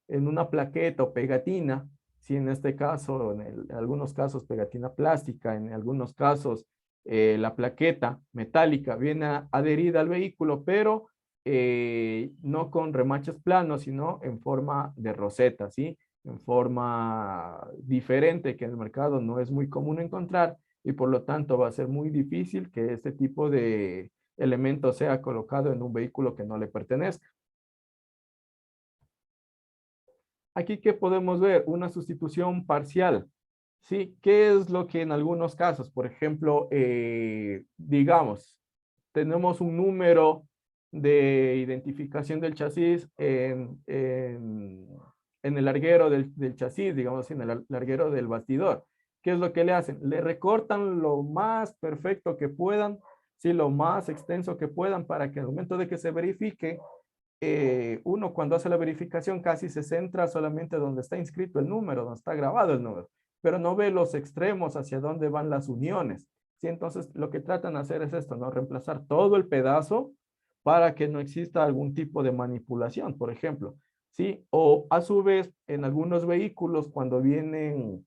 en una plaqueta o pegatina, si en este caso, en algunos casos pegatina plástica, en algunos casos la plaqueta metálica viene adherida al vehículo, pero no con remaches planos, sino en forma de roseta, ¿sí? En forma diferente que en el mercado no es muy común encontrar y por lo tanto va a ser muy difícil que este tipo de elemento sea colocado en un vehículo que no le pertenezca. Aquí, ¿qué podemos ver? Una sustitución parcial. ¿Sí? ¿Qué es lo que en algunos casos, por ejemplo, digamos, tenemos un número de identificación del chasis en el larguero del chasis, digamos, en el larguero del bastidor? ¿Qué es lo que le hacen? Le recortan lo más perfecto que puedan, sí, lo más extenso que puedan para que en el momento de que se verifique, uno cuando hace la verificación casi se centra solamente donde está inscrito el número, donde está grabado el número, pero no ve los extremos hacia dónde van las uniones. ¿Sí? Entonces, lo que tratan de hacer es esto, ¿no? Reemplazar todo el pedazo para que no exista algún tipo de manipulación, por ejemplo. ¿Sí? O a su vez, en algunos vehículos, cuando vienen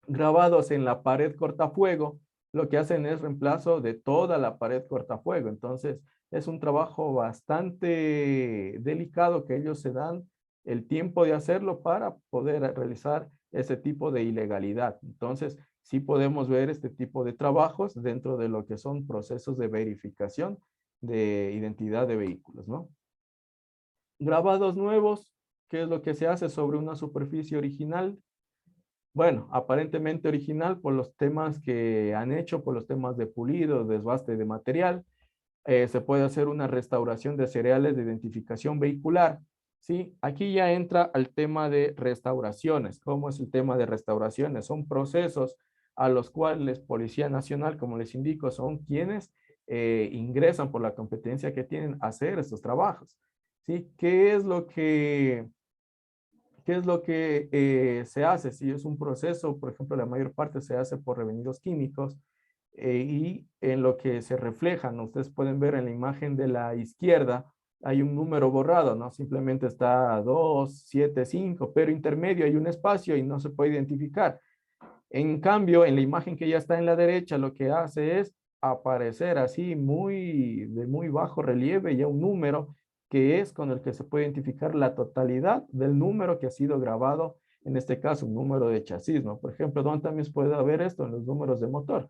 grabados en la pared cortafuego, lo que hacen es reemplazo de toda la pared cortafuego. Entonces, es un trabajo bastante delicado que ellos se dan el tiempo de hacerlo para poder realizar ese tipo de ilegalidad. Entonces, sí podemos ver este tipo de trabajos dentro de lo que son procesos de verificación de identidad de vehículos, ¿no? Grabados nuevos, ¿qué es lo que se hace sobre una superficie original? Bueno, aparentemente original por los temas que han hecho, por los temas de pulido, desbaste de material. Se puede hacer una restauración de cereales de identificación vehicular. ¿Sí? Aquí ya entra al tema de restauraciones. ¿Cómo es el tema de restauraciones? Son procesos a los cuales Policía Nacional, como les indico, son quienes ingresan por la competencia que tienen a hacer estos trabajos. ¿Sí? ¿Qué es lo que se hace? Si es un proceso, por ejemplo, la mayor parte se hace por revenidos químicos y en lo que se reflejan, ustedes pueden ver en la imagen de la izquierda, hay un número borrado, ¿no? Simplemente está 2, 7, 5, pero intermedio hay un espacio y no se puede identificar. En cambio, en la imagen que ya está en la derecha, lo que hace es aparecer así de muy bajo relieve ya un número que es con el que se puede identificar la totalidad del número que ha sido grabado, en este caso un número de chasis, ¿no? Por ejemplo, ¿dónde también se puede ver esto? En los números de motor.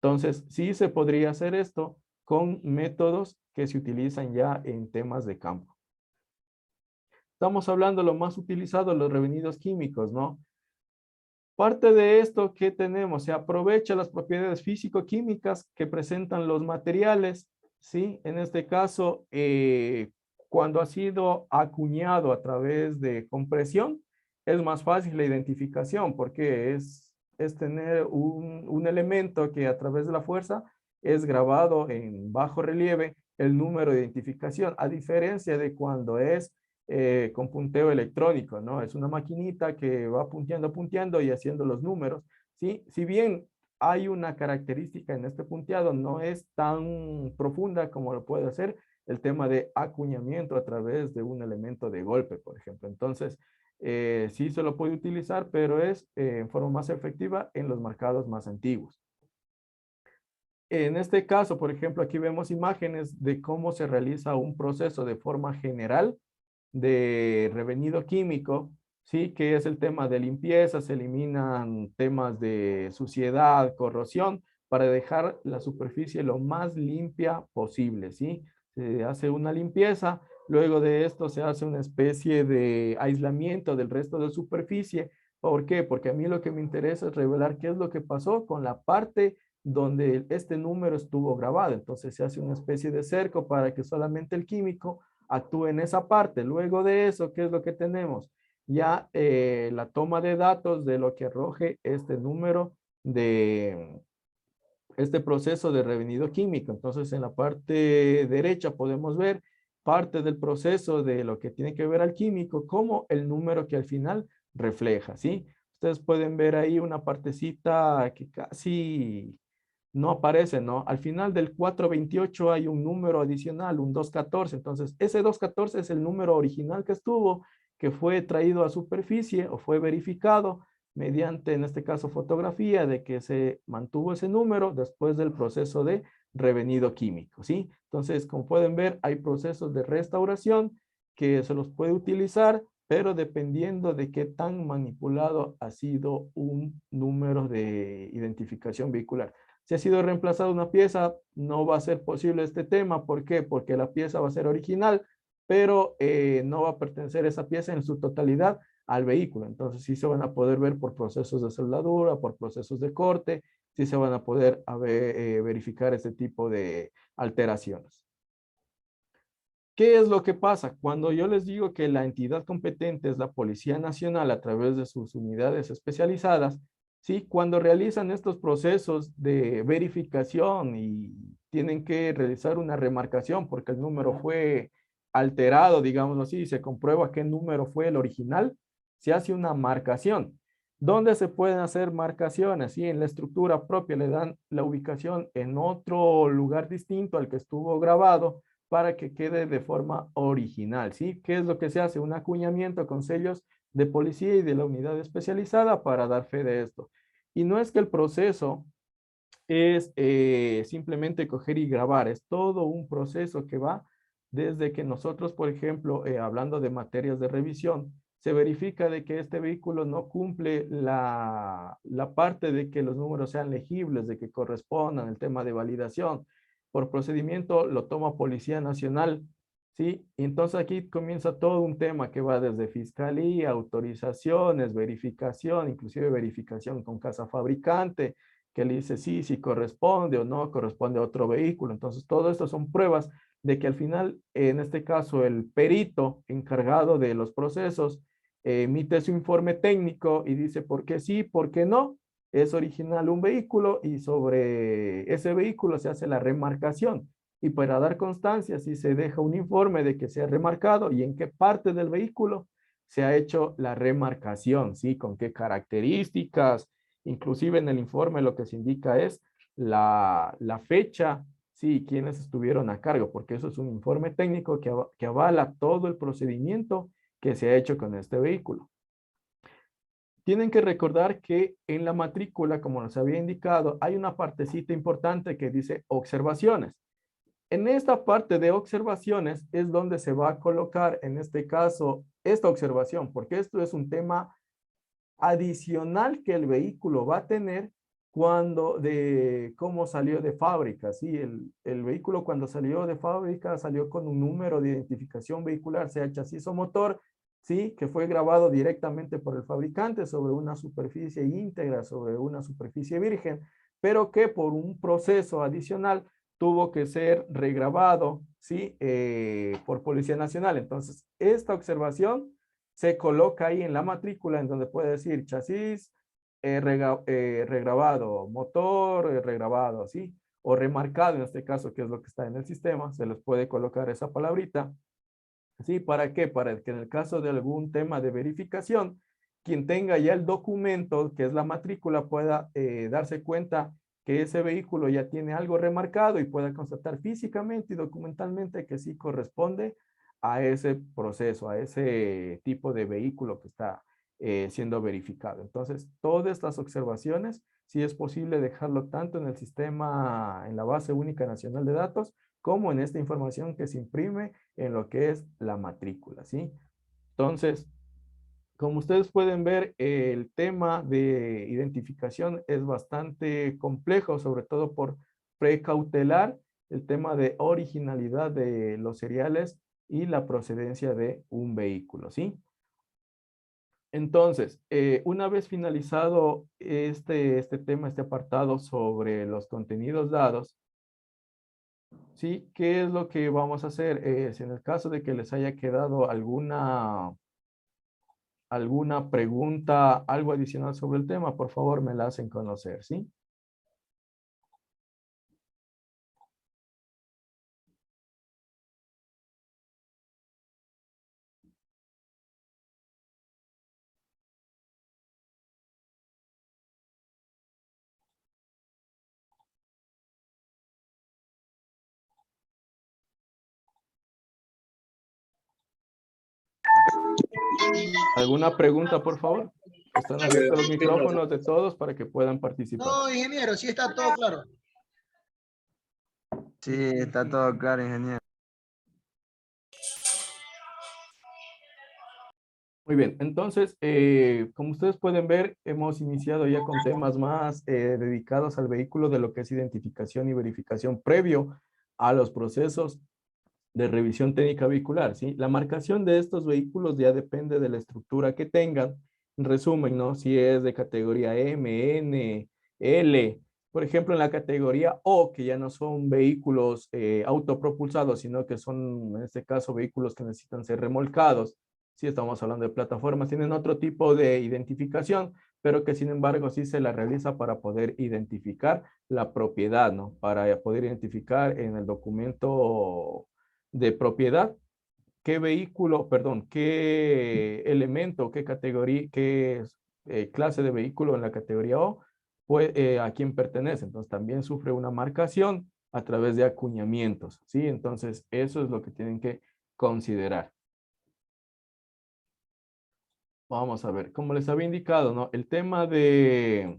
Entonces, sí se podría hacer esto con métodos que se utilizan ya en temas de campo. Estamos hablando de lo más utilizado, los revenidos químicos, ¿no? Parte de esto que tenemos, se aprovecha las propiedades físico-químicas que presentan los materiales, ¿sí? En este caso, cuando ha sido acuñado a través de compresión, es más fácil la identificación porque es tener un elemento que a través de la fuerza es grabado en bajo relieve el número de identificación, a diferencia de cuando es con punteo electrónico, ¿no? Es una maquinita que va punteando y haciendo los números. ¿sí? Si bien hay una característica en este punteado, no es tan profunda como lo puede ser el tema de acuñamiento a través de un elemento de golpe, por ejemplo. Entonces, sí se lo puede utilizar, pero es en forma más efectiva en los marcados más antiguos. En este caso, por ejemplo, aquí vemos imágenes de cómo se realiza un proceso de forma general de revenido químico, ¿sí? Que es el tema de limpieza, se eliminan temas de suciedad, corrosión, para dejar la superficie lo más limpia posible, ¿sí? Se hace una limpieza, luego de esto se hace una especie de aislamiento del resto de superficie. ¿Por qué? Porque a mí lo que me interesa es revelar qué es lo que pasó con la parte donde este número estuvo grabado. Entonces se hace una especie de cerco para que solamente el químico actúe en esa parte. Luego de eso, ¿qué es lo que tenemos? Ya la toma de datos de lo que arroje este número de este proceso de revenido químico. Entonces, en la parte derecha podemos ver parte del proceso de lo que tiene que ver al químico, como el número que al final refleja, ¿sí? Ustedes pueden ver ahí una partecita que casi no aparece, ¿no? Al final del 428 hay un número adicional, un 214. Entonces, ese 214 es el número original que estuvo, que fue traído a superficie o fue verificado mediante, en este caso, fotografía de que se mantuvo ese número después del proceso de revenido químico, ¿sí? Entonces, como pueden ver, hay procesos de restauración que se los puede utilizar, pero dependiendo de qué tan manipulado ha sido un número de identificación vehicular. Si ha sido reemplazada una pieza, no va a ser posible este tema. ¿Por qué? Porque la pieza va a ser original, pero no va a pertenecer esa pieza en su totalidad al vehículo. Entonces sí se van a poder ver por procesos de soldadura, por procesos de corte, sí se van a poder verificar este tipo de alteraciones. ¿Qué es lo que pasa? Cuando yo les digo que la entidad competente es la Policía Nacional a través de sus unidades especializadas, ¿sí? Cuando realizan estos procesos de verificación y tienen que realizar una remarcación porque el número fue alterado, digámoslo así, y se comprueba qué número fue el original, se hace una marcación. ¿Dónde se pueden hacer marcaciones? Sí, en la estructura propia le dan la ubicación en otro lugar distinto al que estuvo grabado para que quede de forma original, ¿sí? ¿Qué es lo que se hace? Un acuñamiento con sellos de policía y de la unidad especializada para dar fe de esto. Y no es que el proceso es simplemente coger y grabar, es todo un proceso que va desde que nosotros, por ejemplo, hablando de materias de revisión, se verifica de que este vehículo no cumple la parte de que los números sean legibles, de que correspondan, el tema de validación. Por procedimiento lo toma Policía Nacional, ¿sí? Y entonces aquí comienza todo un tema que va desde fiscalía, autorizaciones, verificación, inclusive verificación con casa fabricante, que le dice sí, si corresponde o no corresponde a otro vehículo. Entonces, todo esto son pruebas de que al final, en este caso, el perito encargado de los procesos emite su informe técnico y dice por qué sí, por qué no. Es original un vehículo y sobre ese vehículo se hace la remarcación. Y para dar constancia, si se deja un informe de que se ha remarcado y en qué parte del vehículo se ha hecho la remarcación, ¿sí? Con qué características, inclusive en el informe lo que se indica es la fecha, sí, quienes estuvieron a cargo, porque eso es un informe técnico que avala todo el procedimiento que se ha hecho con este vehículo. Tienen que recordar que en la matrícula, como nos había indicado, hay una partecita importante que dice observaciones. En esta parte de observaciones es donde se va a colocar, en este caso, esta observación, porque esto es un tema adicional que el vehículo va a tener cuando de cómo salió de fábrica. ¿Sí? El vehículo cuando salió de fábrica salió con un número de identificación vehicular, sea chasis o motor, ¿sí? Que fue grabado directamente por el fabricante sobre una superficie íntegra, sobre una superficie virgen, pero que por un proceso adicional tuvo que ser regrabado, ¿sí? Por Policía Nacional. Entonces, esta observación se coloca ahí en la matrícula en donde puede decir chasis regrabado, motor regrabado, ¿sí? O remarcado en este caso, que es lo que está en el sistema, se les puede colocar esa palabrita, ¿sí? ¿Para qué? Para que en el caso de algún tema de verificación, quien tenga ya el documento, que es la matrícula, pueda darse cuenta que ese vehículo ya tiene algo remarcado y pueda constatar físicamente y documentalmente que sí corresponde a ese proceso, a ese tipo de vehículo que está siendo verificado. Entonces, todas estas observaciones, sí es posible dejarlo tanto en el sistema, en la base única nacional de datos, como en esta información que se imprime en lo que es la matrícula, ¿sí? Entonces, como ustedes pueden ver, el tema de identificación es bastante complejo, sobre todo por precautelar el tema de originalidad de los seriales y la procedencia de un vehículo, ¿sí? Entonces, una vez finalizado este tema, este apartado sobre los contenidos dados, ¿sí? ¿Qué es lo que vamos a hacer? Si en el caso de que les haya quedado alguna pregunta, algo adicional sobre el tema, por favor me la hacen conocer, ¿sí? ¿Alguna pregunta, por favor? Están abiertos los micrófonos de todos para que puedan participar. No, ingeniero, sí está todo claro. Sí, está todo claro, ingeniero. Muy bien, entonces, como ustedes pueden ver, hemos iniciado ya con temas más dedicados al vehículo de lo que es identificación y verificación previo a los procesos de revisión técnica vehicular, ¿sí? La marcación de estos vehículos ya depende de la estructura que tengan. En resumen, ¿no? Si es de categoría M, N, L, por ejemplo, en la categoría O, que ya no son vehículos autopropulsados, sino que son, en este caso, vehículos que necesitan ser remolcados. Sí, estamos hablando de plataformas, tienen otro tipo de identificación, pero que sin embargo sí se la realiza para poder identificar la propiedad, ¿no? Para poder identificar en el documento de propiedad qué vehículo, perdón, qué elemento, qué categoría, qué clase de vehículo en la categoría O, pues, a quién pertenece. Entonces también sufre una marcación a través de acuñamientos, ¿sí? Entonces eso es lo que tienen que considerar. Vamos a ver, como les había indicado, ¿no? El tema de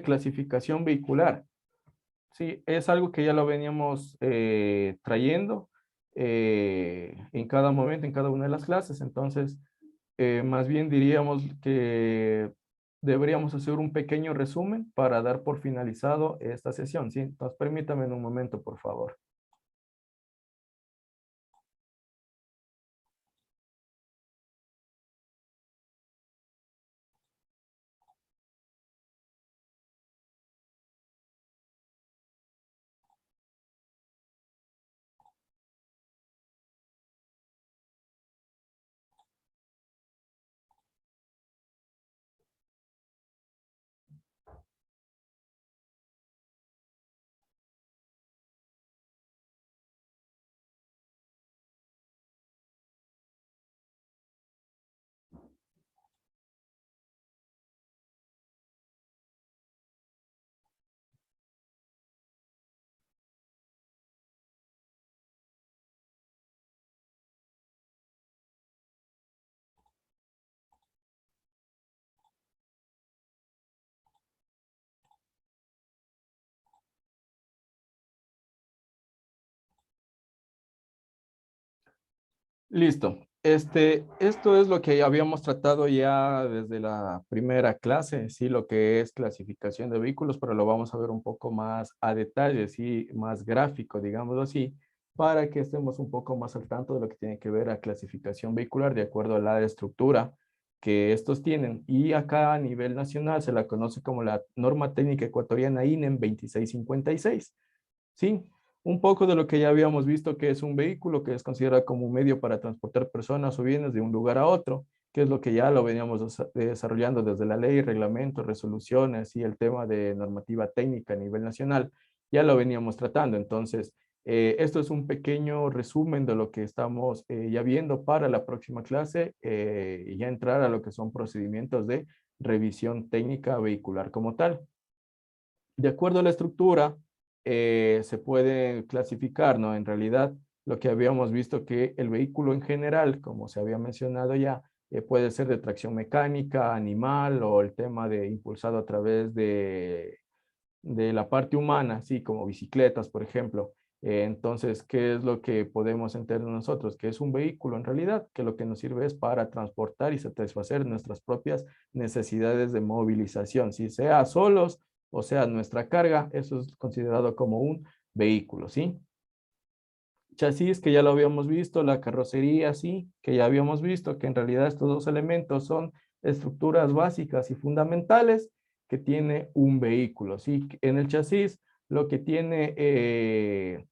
clasificación vehicular. Sí, es algo que ya lo veníamos trayendo en cada momento, en cada una de las clases. Entonces, más bien diríamos que deberíamos hacer un pequeño resumen para dar por finalizado esta sesión. ¿Sí? Entonces, permítame un momento, por favor. Listo. Esto es lo que habíamos tratado ya desde la primera clase, sí, lo que es clasificación de vehículos, pero lo vamos a ver un poco más a detalle, sí, más gráfico, digámoslo así, para que estemos un poco más al tanto de lo que tiene que ver a clasificación vehicular de acuerdo a la estructura que estos tienen. Y acá a nivel nacional se la conoce como la norma técnica ecuatoriana INEM 2656. Sí, un poco de lo que ya habíamos visto que es un vehículo que es considerado como un medio para transportar personas o bienes de un lugar a otro, que es lo que ya lo veníamos desarrollando desde la ley, reglamentos, resoluciones y el tema de normativa técnica a nivel nacional, ya lo veníamos tratando. Entonces, Esto es un pequeño resumen de lo que estamos ya viendo para la próxima clase y ya entrar a lo que son procedimientos de revisión técnica vehicular como tal. De acuerdo a la estructura, se puede clasificar, ¿no? En realidad, lo que habíamos visto que el vehículo en general, como se había mencionado ya, puede ser de tracción mecánica, animal o el tema de impulsado a través de la parte humana, así como bicicletas, por ejemplo. Entonces, ¿qué es lo que podemos entender nosotros? Que es un vehículo en realidad, que lo que nos sirve es para transportar y satisfacer nuestras propias necesidades de movilización, si sea solos o sea nuestra carga, eso es considerado como un vehículo, ¿sí? Chasis, que ya lo habíamos visto, la carrocería, sí, que ya habíamos visto, que en realidad estos dos elementos son estructuras básicas y fundamentales que tiene un vehículo, sí. En el chasis lo que tiene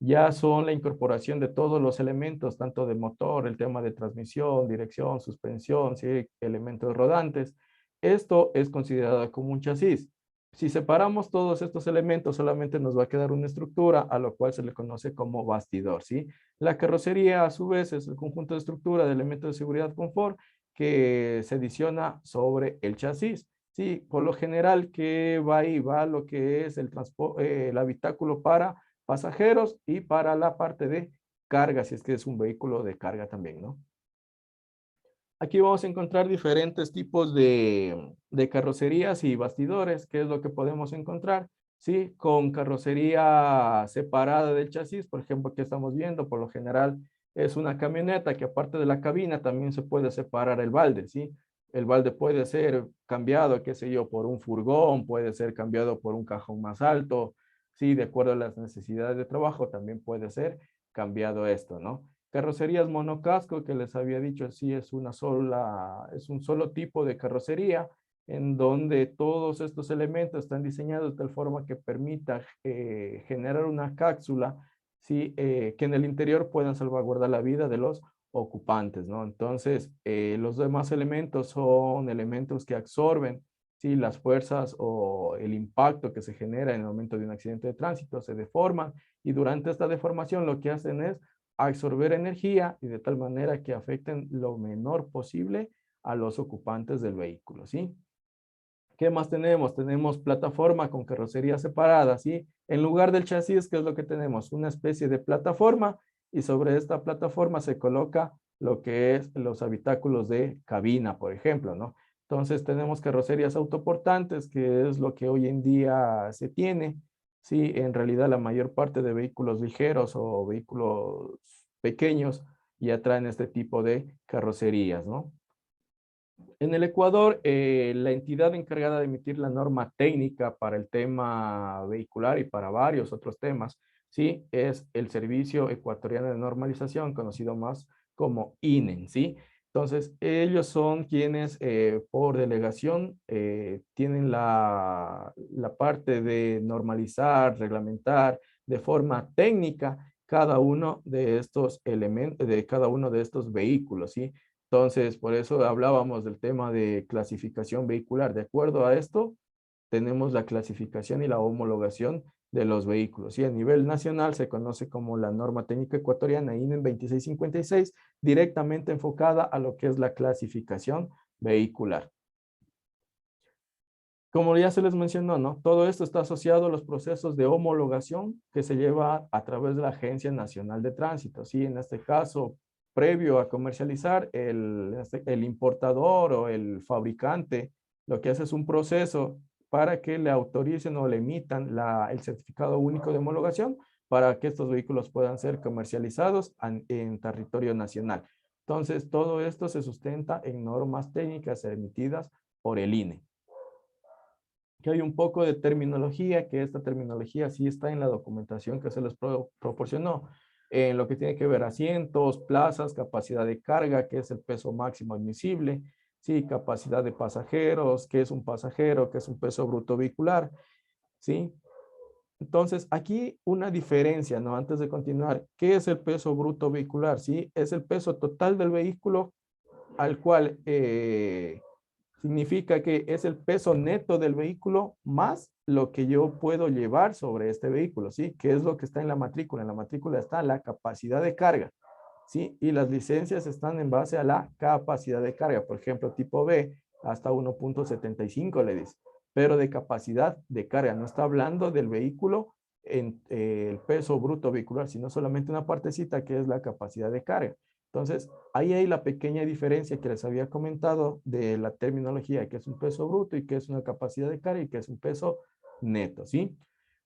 ya son la incorporación de todos los elementos, tanto de motor, el tema de transmisión, dirección, suspensión, sí, elementos rodantes. Esto es considerado como un chasis. Si separamos todos estos elementos, solamente nos va a quedar una estructura, a lo cual se le conoce como bastidor, ¿sí? La carrocería, a su vez, es el conjunto de estructura de elementos de seguridad confort que se adiciona sobre el chasis, ¿sí? Por lo general, que va ahí, va lo que es el habitáculo para pasajeros y para la parte de carga, si es que es un vehículo de carga también, ¿no? Aquí vamos a encontrar diferentes tipos de carrocerías y bastidores, que es lo que podemos encontrar, ¿sí? Con carrocería separada del chasis, por ejemplo, aquí estamos viendo, por lo general es una camioneta que aparte de la cabina también se puede separar el balde, ¿sí? El balde puede ser cambiado, qué sé yo, por un furgón, puede ser cambiado por un cajón más alto, ¿sí? De acuerdo a las necesidades de trabajo también puede ser cambiado esto, ¿no? Carrocerías monocasco, que les había dicho, sí, es un solo tipo de carrocería en donde todos estos elementos están diseñados de tal forma que permita generar una cápsula, sí, que en el interior puedan salvaguardar la vida de los ocupantes, ¿no? Entonces, los demás elementos son elementos que absorben, sí, las fuerzas o el impacto que se genera en el momento de un accidente de tránsito, se deforman y durante esta deformación lo que hacen es absorber energía y de tal manera que afecten lo menor posible a los ocupantes del vehículo, ¿sí? ¿Qué más tenemos? Tenemos plataforma con carrocería separada, ¿sí? En lugar del chasis, ¿qué es lo que tenemos? Una especie de plataforma y sobre esta plataforma se coloca lo que es los habitáculos de cabina, por ejemplo, ¿no? Entonces tenemos carrocerías autoportantes, que es lo que hoy en día se tiene, ¿sí? En realidad la mayor parte de vehículos ligeros o vehículos pequeños ya traen este tipo de carrocerías, ¿no? En el Ecuador, la entidad encargada de emitir la norma técnica para el tema vehicular y para varios otros temas, ¿sí? Es el Servicio Ecuatoriano de Normalización, conocido más como INEN, ¿sí? Entonces, ellos son quienes por delegación tienen la parte de normalizar, reglamentar de forma técnica cada uno de estos elementos, de cada uno de estos vehículos, ¿sí? Entonces, por eso hablábamos del tema de clasificación vehicular. De acuerdo a esto, tenemos la clasificación y la homologación de los vehículos. Y a nivel nacional se conoce como la norma técnica ecuatoriana INEN 2656, directamente enfocada a lo que es la clasificación vehicular. Como ya se les mencionó, ¿no? Todo esto está asociado a los procesos de homologación que se lleva a través de la Agencia Nacional de Tránsito. Sí, en este caso, previo a comercializar, el importador o el fabricante lo que hace es un proceso para que le autoricen o le emitan el certificado único de homologación para que estos vehículos puedan ser comercializados en territorio nacional. Entonces, todo esto se sustenta en normas técnicas emitidas por el INE. Que hay un poco de terminología, que esta terminología sí está en la documentación que se les proporcionó, en lo que tiene que ver asientos, plazas, capacidad de carga, que es el peso máximo admisible, sí, capacidad de pasajeros, qué es un pasajero, qué es un peso bruto vehicular, sí. Entonces, aquí una diferencia, ¿no? Antes de continuar, ¿qué es el peso bruto vehicular? Sí, es el peso total del vehículo al cual Significa que es el peso neto del vehículo más lo que yo puedo llevar sobre este vehículo, ¿sí? Que es lo que está en la matrícula. En la matrícula está la capacidad de carga, ¿sí? Y las licencias están en base a la capacidad de carga. Por ejemplo, tipo B, hasta 1.75 le dice. Pero de capacidad de carga. No está hablando del vehículo en el peso bruto vehicular, sino solamente una partecita que es la capacidad de carga. Entonces, ahí hay la pequeña diferencia que les había comentado de la terminología, que es un peso bruto y que es una capacidad de carga y que es un peso neto, ¿sí?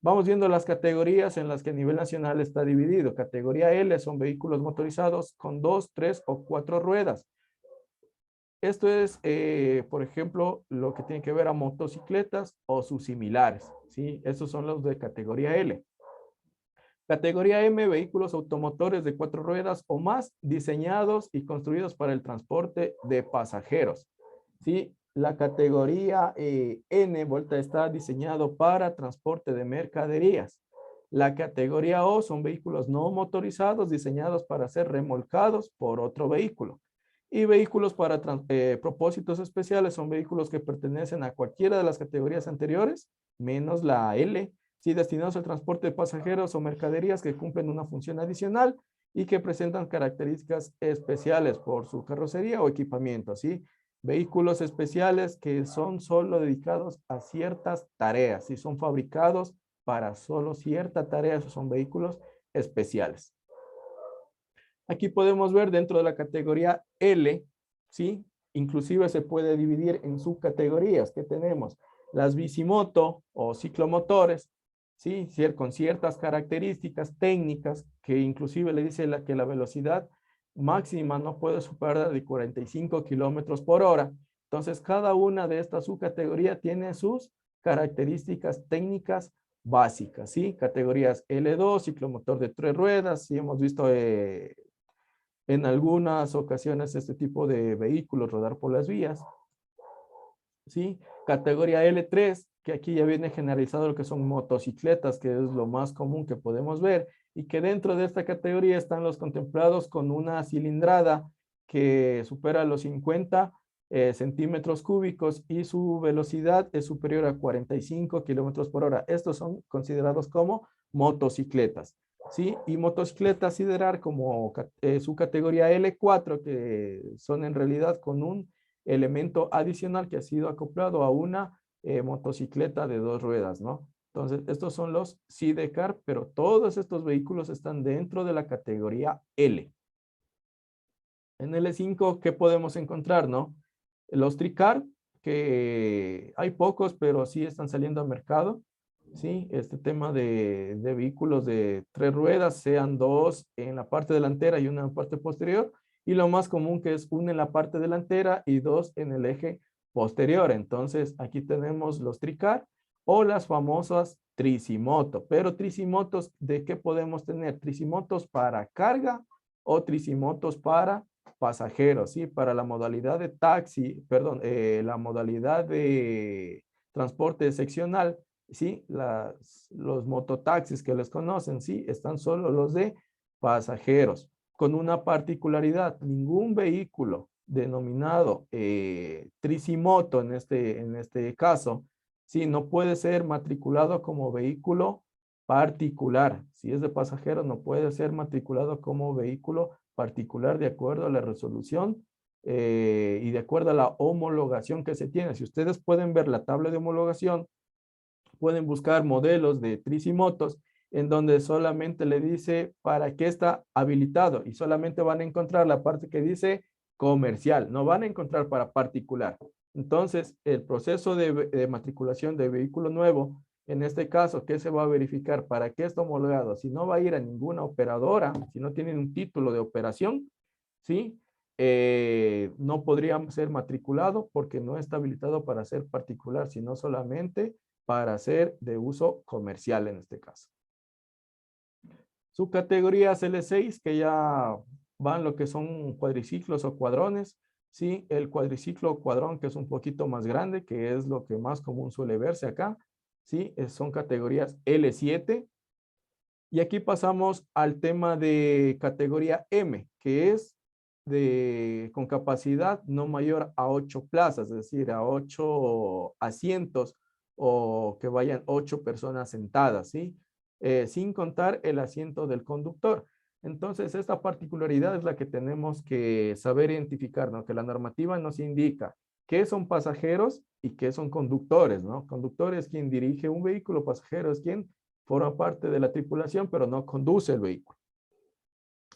Vamos viendo las categorías en las que a nivel nacional está dividido. Categoría L son vehículos motorizados con 2, 3 o 4 ruedas. Esto es, por ejemplo, lo que tiene que ver a motocicletas o sus similares, ¿sí? Estos son los de categoría L. Categoría M, vehículos automotores de 4 ruedas o más diseñados y construidos para el transporte de pasajeros. ¿Sí? La categoría N, vuelta, está diseñado para transporte de mercaderías. La categoría O son vehículos no motorizados diseñados para ser remolcados por otro vehículo. Y vehículos para propósitos especiales son vehículos que pertenecen a cualquiera de las categorías anteriores, menos la L, sí, destinados al transporte de pasajeros o mercaderías que cumplen una función adicional y que presentan características especiales por su carrocería o equipamiento, ¿sí? Vehículos especiales que son solo dedicados a ciertas tareas, ¿sí? Son fabricados para solo cierta tarea, esos son vehículos especiales. Aquí podemos ver dentro de la categoría L, ¿sí? Inclusive se puede dividir en subcategorías que tenemos. Las bicimoto o ciclomotores, ¿sí? Con ciertas características técnicas que inclusive le dice que la velocidad máxima no puede superar de 45 kilómetros por hora. Entonces, cada una de estas subcategorías tiene sus características técnicas básicas, ¿sí? Categorías L2, ciclomotor de 3 ruedas, sí hemos visto en algunas ocasiones este tipo de vehículos rodar por las vías. ¿Sí? Categoría L3, que aquí ya viene generalizado lo que son motocicletas, que es lo más común que podemos ver, y que dentro de esta categoría están los contemplados con una cilindrada que supera los 50 centímetros cúbicos y su velocidad es superior a 45 kilómetros por hora. Estos son considerados como motocicletas. ¿Sí? Y motocicletas siderar como su categoría L4, que son en realidad con un elemento adicional que ha sido acoplado a una motocicleta de 2 ruedas, ¿no? Entonces, estos son los sidecar, pero todos estos vehículos están dentro de la categoría L. En L5, ¿qué podemos encontrar, no? Los tricar, que hay pocos, pero sí están saliendo al mercado. Sí, este tema de vehículos de 3 ruedas, sean 2 en la parte delantera y una en la parte posterior, y lo más común que es una en la parte delantera y 2 en el eje posterior. Entonces, aquí tenemos los tricar o las famosas tricimoto. Pero tricimotos, ¿de qué podemos tener? Tricimotos para carga o tricimotos para pasajeros, ¿sí? Para la modalidad de taxi, perdón, la modalidad de transporte seccional, ¿sí? Los mototaxis que les conocen, ¿sí? Están solo los de pasajeros, con una particularidad: ningún vehículo denominado tricimoto en este caso, ¿sí? No puede ser matriculado como vehículo particular. Si es de pasajeros, no puede ser matriculado como vehículo particular de acuerdo a la resolución y de acuerdo a la homologación que se tiene. Si ustedes pueden ver la tabla de homologación, pueden buscar modelos de tricimotos en donde solamente le dice para qué está habilitado y solamente van a encontrar la parte que dice comercial, no van a encontrar para particular. Entonces, el proceso de matriculación de vehículo nuevo, en este caso, ¿qué se va a verificar? ¿Para qué está homologado? Si no va a ir a ninguna operadora, si no tienen un título de operación, ¿sí? No podría ser matriculado porque no está habilitado para ser particular, sino solamente para ser de uso comercial en este caso. Subcategorías L6, que ya van lo que son cuadriciclos o cuadrones. Sí, el cuadriciclo o cuadrón, que es un poquito más grande, que es lo que más común suele verse acá. Sí, son categorías L7. Y aquí pasamos al tema de categoría M, que es con capacidad no mayor a 8 plazas, es decir, a 8 asientos o que vayan 8 personas sentadas, ¿sí? Sin contar el asiento del conductor. Entonces, esta particularidad es la que tenemos que saber identificar, ¿no? Que la normativa nos indica qué son pasajeros y qué son conductores, ¿no? Conductor es quien dirige un vehículo, pasajero es quien forma parte de la tripulación, pero no conduce el vehículo.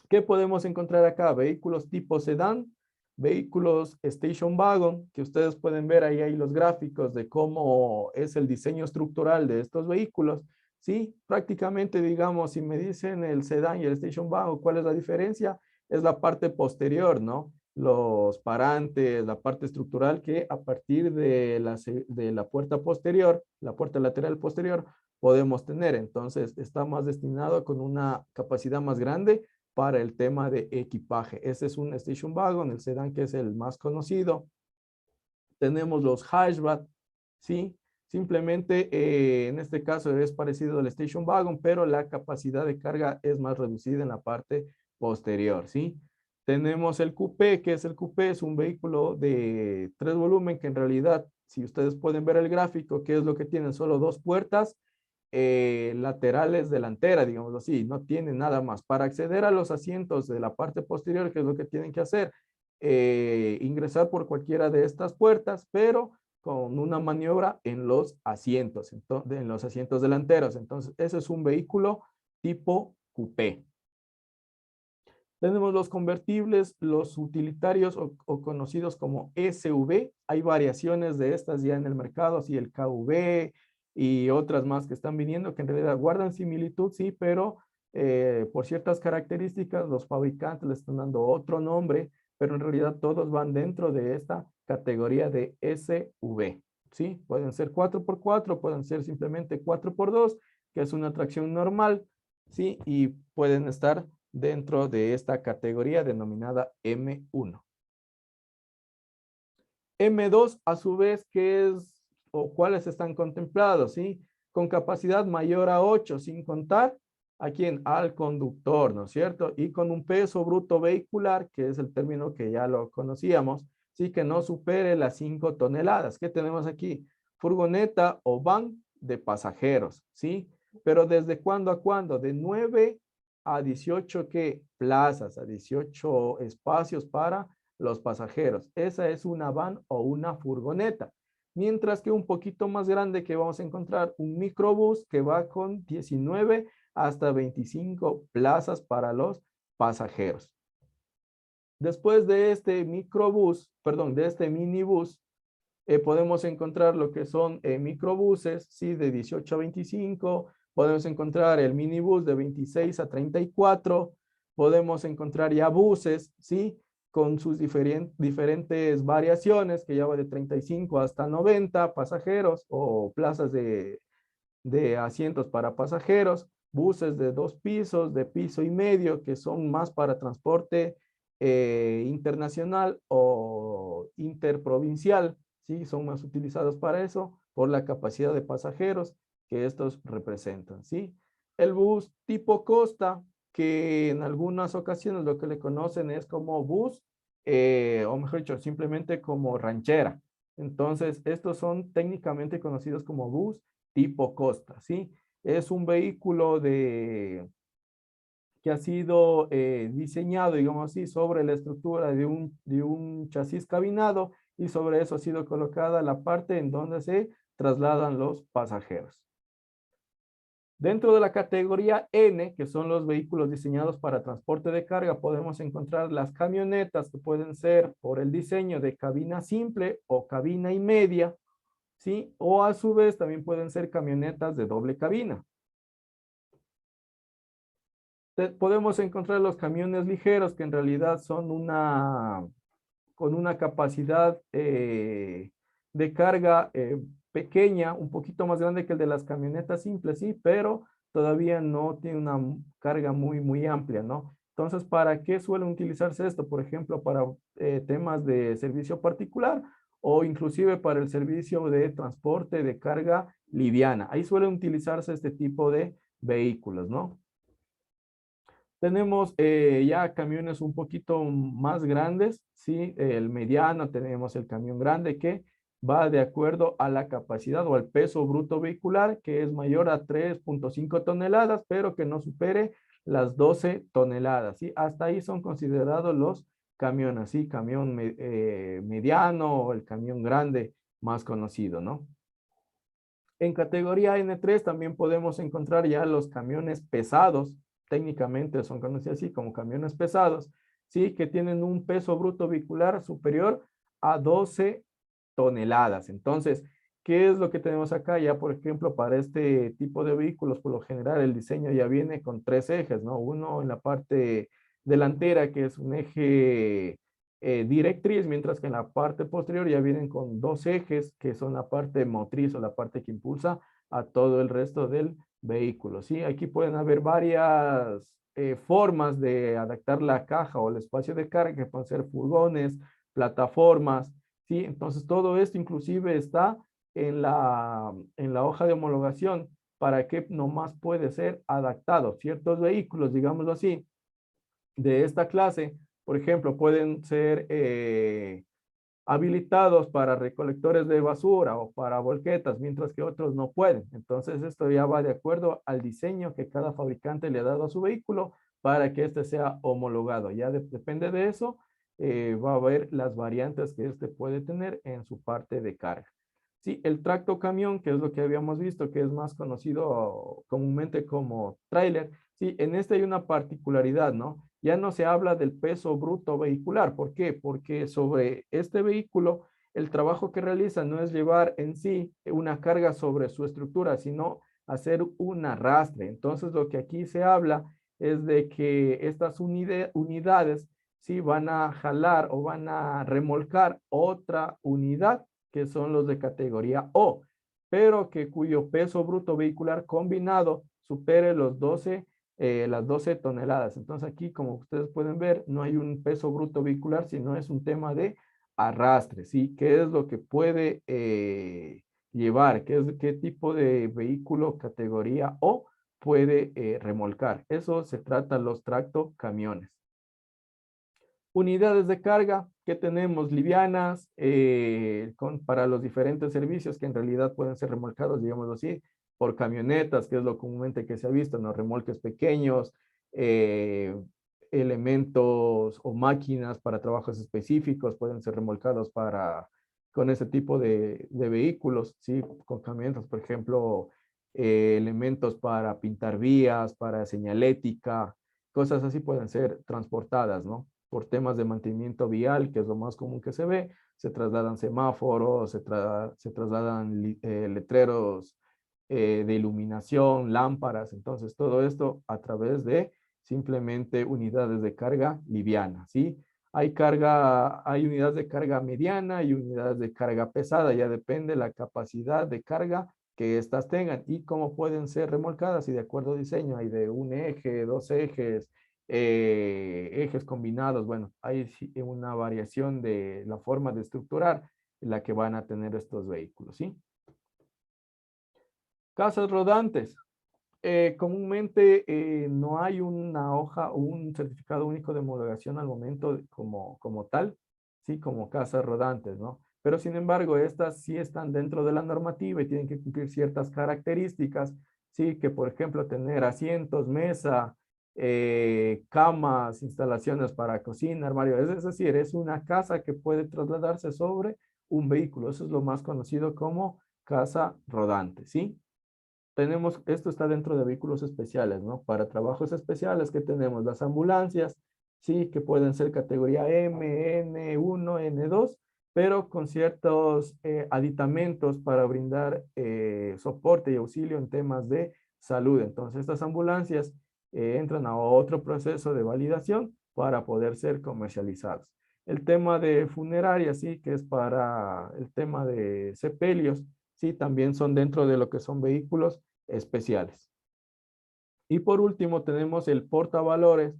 ¿Qué podemos encontrar acá? Vehículos tipo sedán, vehículos station wagon, que ustedes pueden ver ahí los gráficos de cómo es el diseño estructural de estos vehículos. Sí, prácticamente, digamos, si me dicen el sedán y el station wagon, ¿cuál es la diferencia? Es la parte posterior, ¿no? Los parantes, la parte estructural que a partir de la puerta posterior, la puerta lateral posterior, podemos tener. Entonces, está más destinado con una capacidad más grande para el tema de equipaje. Ese es un station wagon, el sedán que es el más conocido. Tenemos los hatchback, ¿sí? Simplemente en este caso es parecido al station wagon, pero la capacidad de carga es más reducida en la parte posterior, ¿sí? Tenemos el coupé, que es el coupé, es un vehículo de 3 volumen que en realidad, si ustedes pueden ver el gráfico, ¿qué es lo que tienen? Solo 2 puertas laterales delantera, digamos así, no tienen nada más. Para acceder a los asientos de la parte posterior, ¿qué es lo que tienen que hacer? Ingresar por cualquiera de estas puertas, pero con una maniobra en los asientos, en los asientos delanteros. Entonces, ese es un vehículo tipo coupé. Tenemos los convertibles, los utilitarios o conocidos como SUV. Hay variaciones de estas ya en el mercado, así el KV y otras más que están viniendo, que en realidad guardan similitud, sí, pero por ciertas características los fabricantes le están dando otro nombre, pero en realidad todos van dentro de esta categoría de SUV, ¿sí? Pueden ser 4x4, pueden ser simplemente 4x2, que es una tracción normal, ¿sí? Y pueden estar dentro de esta categoría denominada M1. M2, a su vez, ¿qué es o cuáles están contemplados? ¿Sí? Con capacidad mayor a 8, sin contar a quién, al conductor, ¿no es cierto? Y con un peso bruto vehicular, que es el término que ya lo conocíamos, sí, que no supere las 5 toneladas. ¿Qué tenemos aquí? Furgoneta o van de pasajeros, ¿sí? Pero ¿desde cuándo a cuándo? De 9 a 18, ¿qué? Plazas, a 18 espacios para los pasajeros. Esa es una van o una furgoneta. Mientras que un poquito más grande que vamos a encontrar un microbús que va con 19 hasta 25 plazas para los pasajeros. Después de este microbús, perdón, de este minibús, podemos encontrar lo que son microbuses, ¿sí? De 18 a 25, podemos encontrar el minibús de 26 a 34, podemos encontrar ya buses, ¿sí? Con sus diferentes variaciones, que ya va de 35 hasta 90 pasajeros o plazas de asientos para pasajeros, buses de 2 pisos, de piso y medio, que son más para transporte internacional o interprovincial, ¿sí? Son más utilizados para eso por la capacidad de pasajeros que estos representan, ¿sí? El bus tipo Costa, que en algunas ocasiones lo que le conocen es como bus, o mejor dicho, simplemente como ranchera. Entonces, estos son técnicamente conocidos como bus tipo Costa, ¿sí? Es un vehículo que ha sido diseñado, digamos así, sobre la estructura de un chasis cabinado y sobre eso ha sido colocada la parte en donde se trasladan los pasajeros. Dentro de la categoría N, que son los vehículos diseñados para transporte de carga, podemos encontrar las camionetas que pueden ser por el diseño de cabina simple o cabina y media, ¿sí? O a su vez también pueden ser camionetas de doble cabina. Podemos encontrar los camiones ligeros que en realidad son con una capacidad de carga pequeña, un poquito más grande que el de las camionetas simples, sí, pero todavía no tiene una carga muy amplia, ¿no? Entonces, ¿para qué suelen utilizarse esto? Por ejemplo, para temas de servicio particular o inclusive para el servicio de transporte de carga liviana. Ahí suelen utilizarse este tipo de vehículos, ¿no? Tenemos ya camiones un poquito más grandes, ¿sí? El mediano, tenemos el camión grande que va de acuerdo a la capacidad o al peso bruto vehicular, que es mayor a 3,5 toneladas, pero que no supere las 12 toneladas, ¿sí? Hasta ahí son considerados los camiones, ¿sí? Camión mediano o el camión grande más conocido, ¿no? En categoría N3 también podemos encontrar ya los camiones pesados, técnicamente son conocidos así como camiones pesados, ¿sí? Que tienen un peso bruto vehicular superior a 12 toneladas. Entonces, ¿qué es lo que tenemos acá? Ya, por ejemplo, para este tipo de vehículos, por lo general el diseño ya viene con tres ejes, ¿no? Uno en la parte delantera, que es un eje directriz, mientras que en la parte posterior ya vienen con dos ejes, que son la parte motriz o la parte que impulsa a todo el resto del vehículo, ¿sí? Aquí pueden haber varias formas de adaptar la caja o el espacio de carga, que pueden ser furgones, plataformas, ¿sí? Entonces, todo esto inclusive está en la hoja de homologación para que nomás puede ser adaptado. Ciertos vehículos, digámoslo así, de esta clase, por ejemplo, pueden ser habilitados para recolectores de basura o para volquetas, mientras que otros no pueden. Entonces, esto ya va de acuerdo al diseño que cada fabricante le ha dado a su vehículo para que éste sea homologado. Ya depende de eso, va a haber las variantes que éste puede tener en su parte de carga. Sí, el tracto camión, que es lo que habíamos visto, que es más conocido comúnmente como tráiler, sí, en este hay una particularidad, ¿no? Ya no se habla del peso bruto vehicular. ¿Por qué? Porque sobre este vehículo, el trabajo que realiza no es llevar en sí una carga sobre su estructura, sino hacer un arrastre. Entonces, lo que aquí se habla es de que estas unidades, sí, van a jalar o van a remolcar otra unidad, que son los de categoría O, pero que cuyo peso bruto vehicular combinado supere las 12 toneladas. Entonces aquí, como ustedes pueden ver, no hay un peso bruto vehicular, sino es un tema de arrastre, ¿sí? ¿Qué es lo que puede llevar? ¿Qué tipo de vehículo categoría O puede remolcar? Eso se trata los tractocamiones. Unidades de carga que tenemos livianas para los diferentes servicios que en realidad pueden ser remolcados, digamos así, por camionetas, que es lo comúnmente que se ha visto, ¿no? Remolques pequeños, eh, elementos o máquinas para trabajos específicos pueden ser remolcados con ese tipo de vehículos, ¿sí? Con camionetas, por ejemplo, elementos para pintar vías, para señalética, cosas así pueden ser transportadas, ¿no? Por temas de mantenimiento vial, que es lo más común que se ve, se trasladan semáforos, se trasladan letreros de iluminación, lámparas, entonces todo esto a través de simplemente unidades de carga liviana, ¿sí? Hay unidades de carga mediana y unidades de carga pesada, ya depende la capacidad de carga que éstas tengan y cómo pueden ser remolcadas y de acuerdo al diseño, hay de un eje, dos ejes, ejes combinados, bueno, hay una variación de la forma de estructurar la que van a tener estos vehículos, ¿sí? Casas rodantes. Comúnmente no hay una hoja o un certificado único de homologación al momento como tal, ¿sí? Como casas rodantes, ¿no? Pero sin embargo, estas sí están dentro de la normativa y tienen que cumplir ciertas características, ¿sí? Que por ejemplo tener asientos, mesa, camas, instalaciones para cocina, armario. Es decir, es una casa que puede trasladarse sobre un vehículo. Eso es lo más conocido como casa rodante, ¿sí? Esto está dentro de vehículos especiales, ¿no? Para trabajos especiales que tenemos las ambulancias, sí, que pueden ser categoría M, N1, N2, pero con ciertos aditamentos para brindar soporte y auxilio en temas de salud. Entonces, estas ambulancias entran a otro proceso de validación para poder ser comercializadas. El tema de funeraria, sí, que es para el tema de sepelios, sí, también son dentro de lo que son vehículos especiales. Y por último tenemos el portavalores,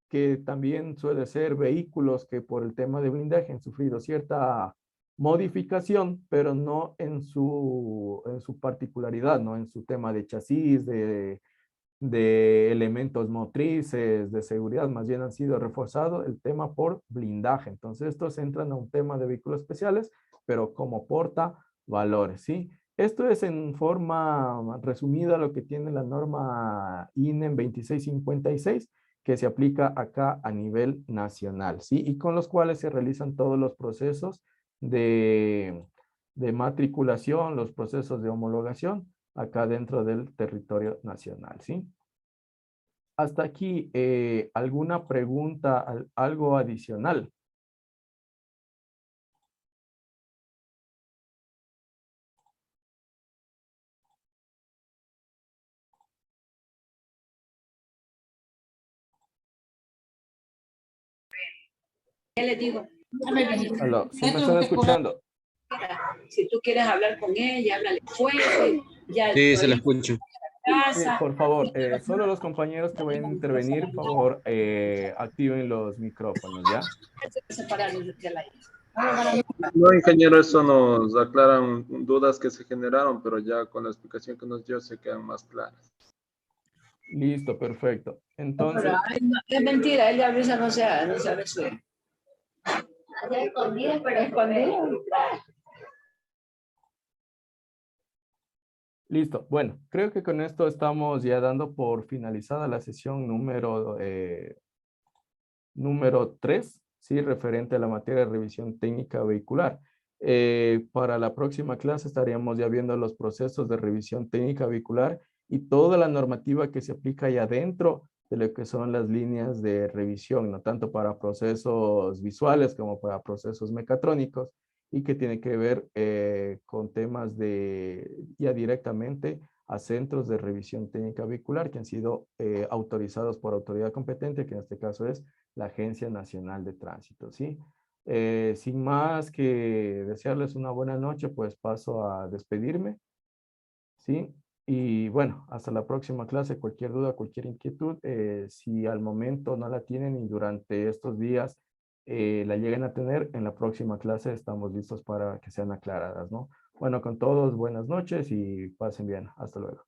que también suele ser vehículos que por el tema de blindaje han sufrido cierta modificación, pero no en su particularidad, no en su tema de chasis, de elementos motrices, de seguridad, más bien han sido reforzados el tema por blindaje. Entonces, estos entran a un tema de vehículos especiales, pero como porta valores, ¿sí? Esto es en forma resumida lo que tiene la norma INEM 2656, que se aplica acá a nivel nacional, ¿sí? Y con los cuales se realizan todos los procesos de matriculación, los procesos de homologación acá dentro del territorio nacional, ¿sí? Hasta aquí, ¿alguna pregunta, algo adicional? ¿Qué le digo? Dame visita. Aló, ¿sí me están escuchando? Si tú quieres hablar con ella, háblale fuerte. Ya Sí, se la escucho. Sí, casa. por favor, solo los compañeros que vayan a intervenir, por favor, activen los micrófonos, ¿ya? Separarnos de la hija. No, ingeniero, eso nos aclaran dudas que se generaron, pero ya con la explicación que nos dio se quedan más claras. Listo, perfecto. Entonces, Es mentira, ella a veces no se resuelve. Escondida, pero escondida. listo. Bueno, creo que con esto estamos ya dando por finalizada la sesión número 3, ¿sí? Referente a la materia de revisión técnica vehicular. Para la próxima clase estaríamos ya viendo los procesos de revisión técnica vehicular y toda la normativa que se aplica allá dentro de lo que son las líneas de revisión, no tanto para procesos visuales como para procesos mecatrónicos, y que tiene que ver con temas de ya directamente a centros de revisión técnica vehicular que han sido autorizados por autoridad competente, que en este caso es la Agencia Nacional de Tránsito, ¿sí? Sin más que desearles una buena noche, pues paso a despedirme, ¿sí? Y bueno, hasta la próxima clase. Cualquier duda, cualquier inquietud, si al momento no la tienen y durante estos días la lleguen a tener, en la próxima clase estamos listos para que sean aclaradas, ¿no? Bueno, con todos, buenas noches y pasen bien. Hasta luego.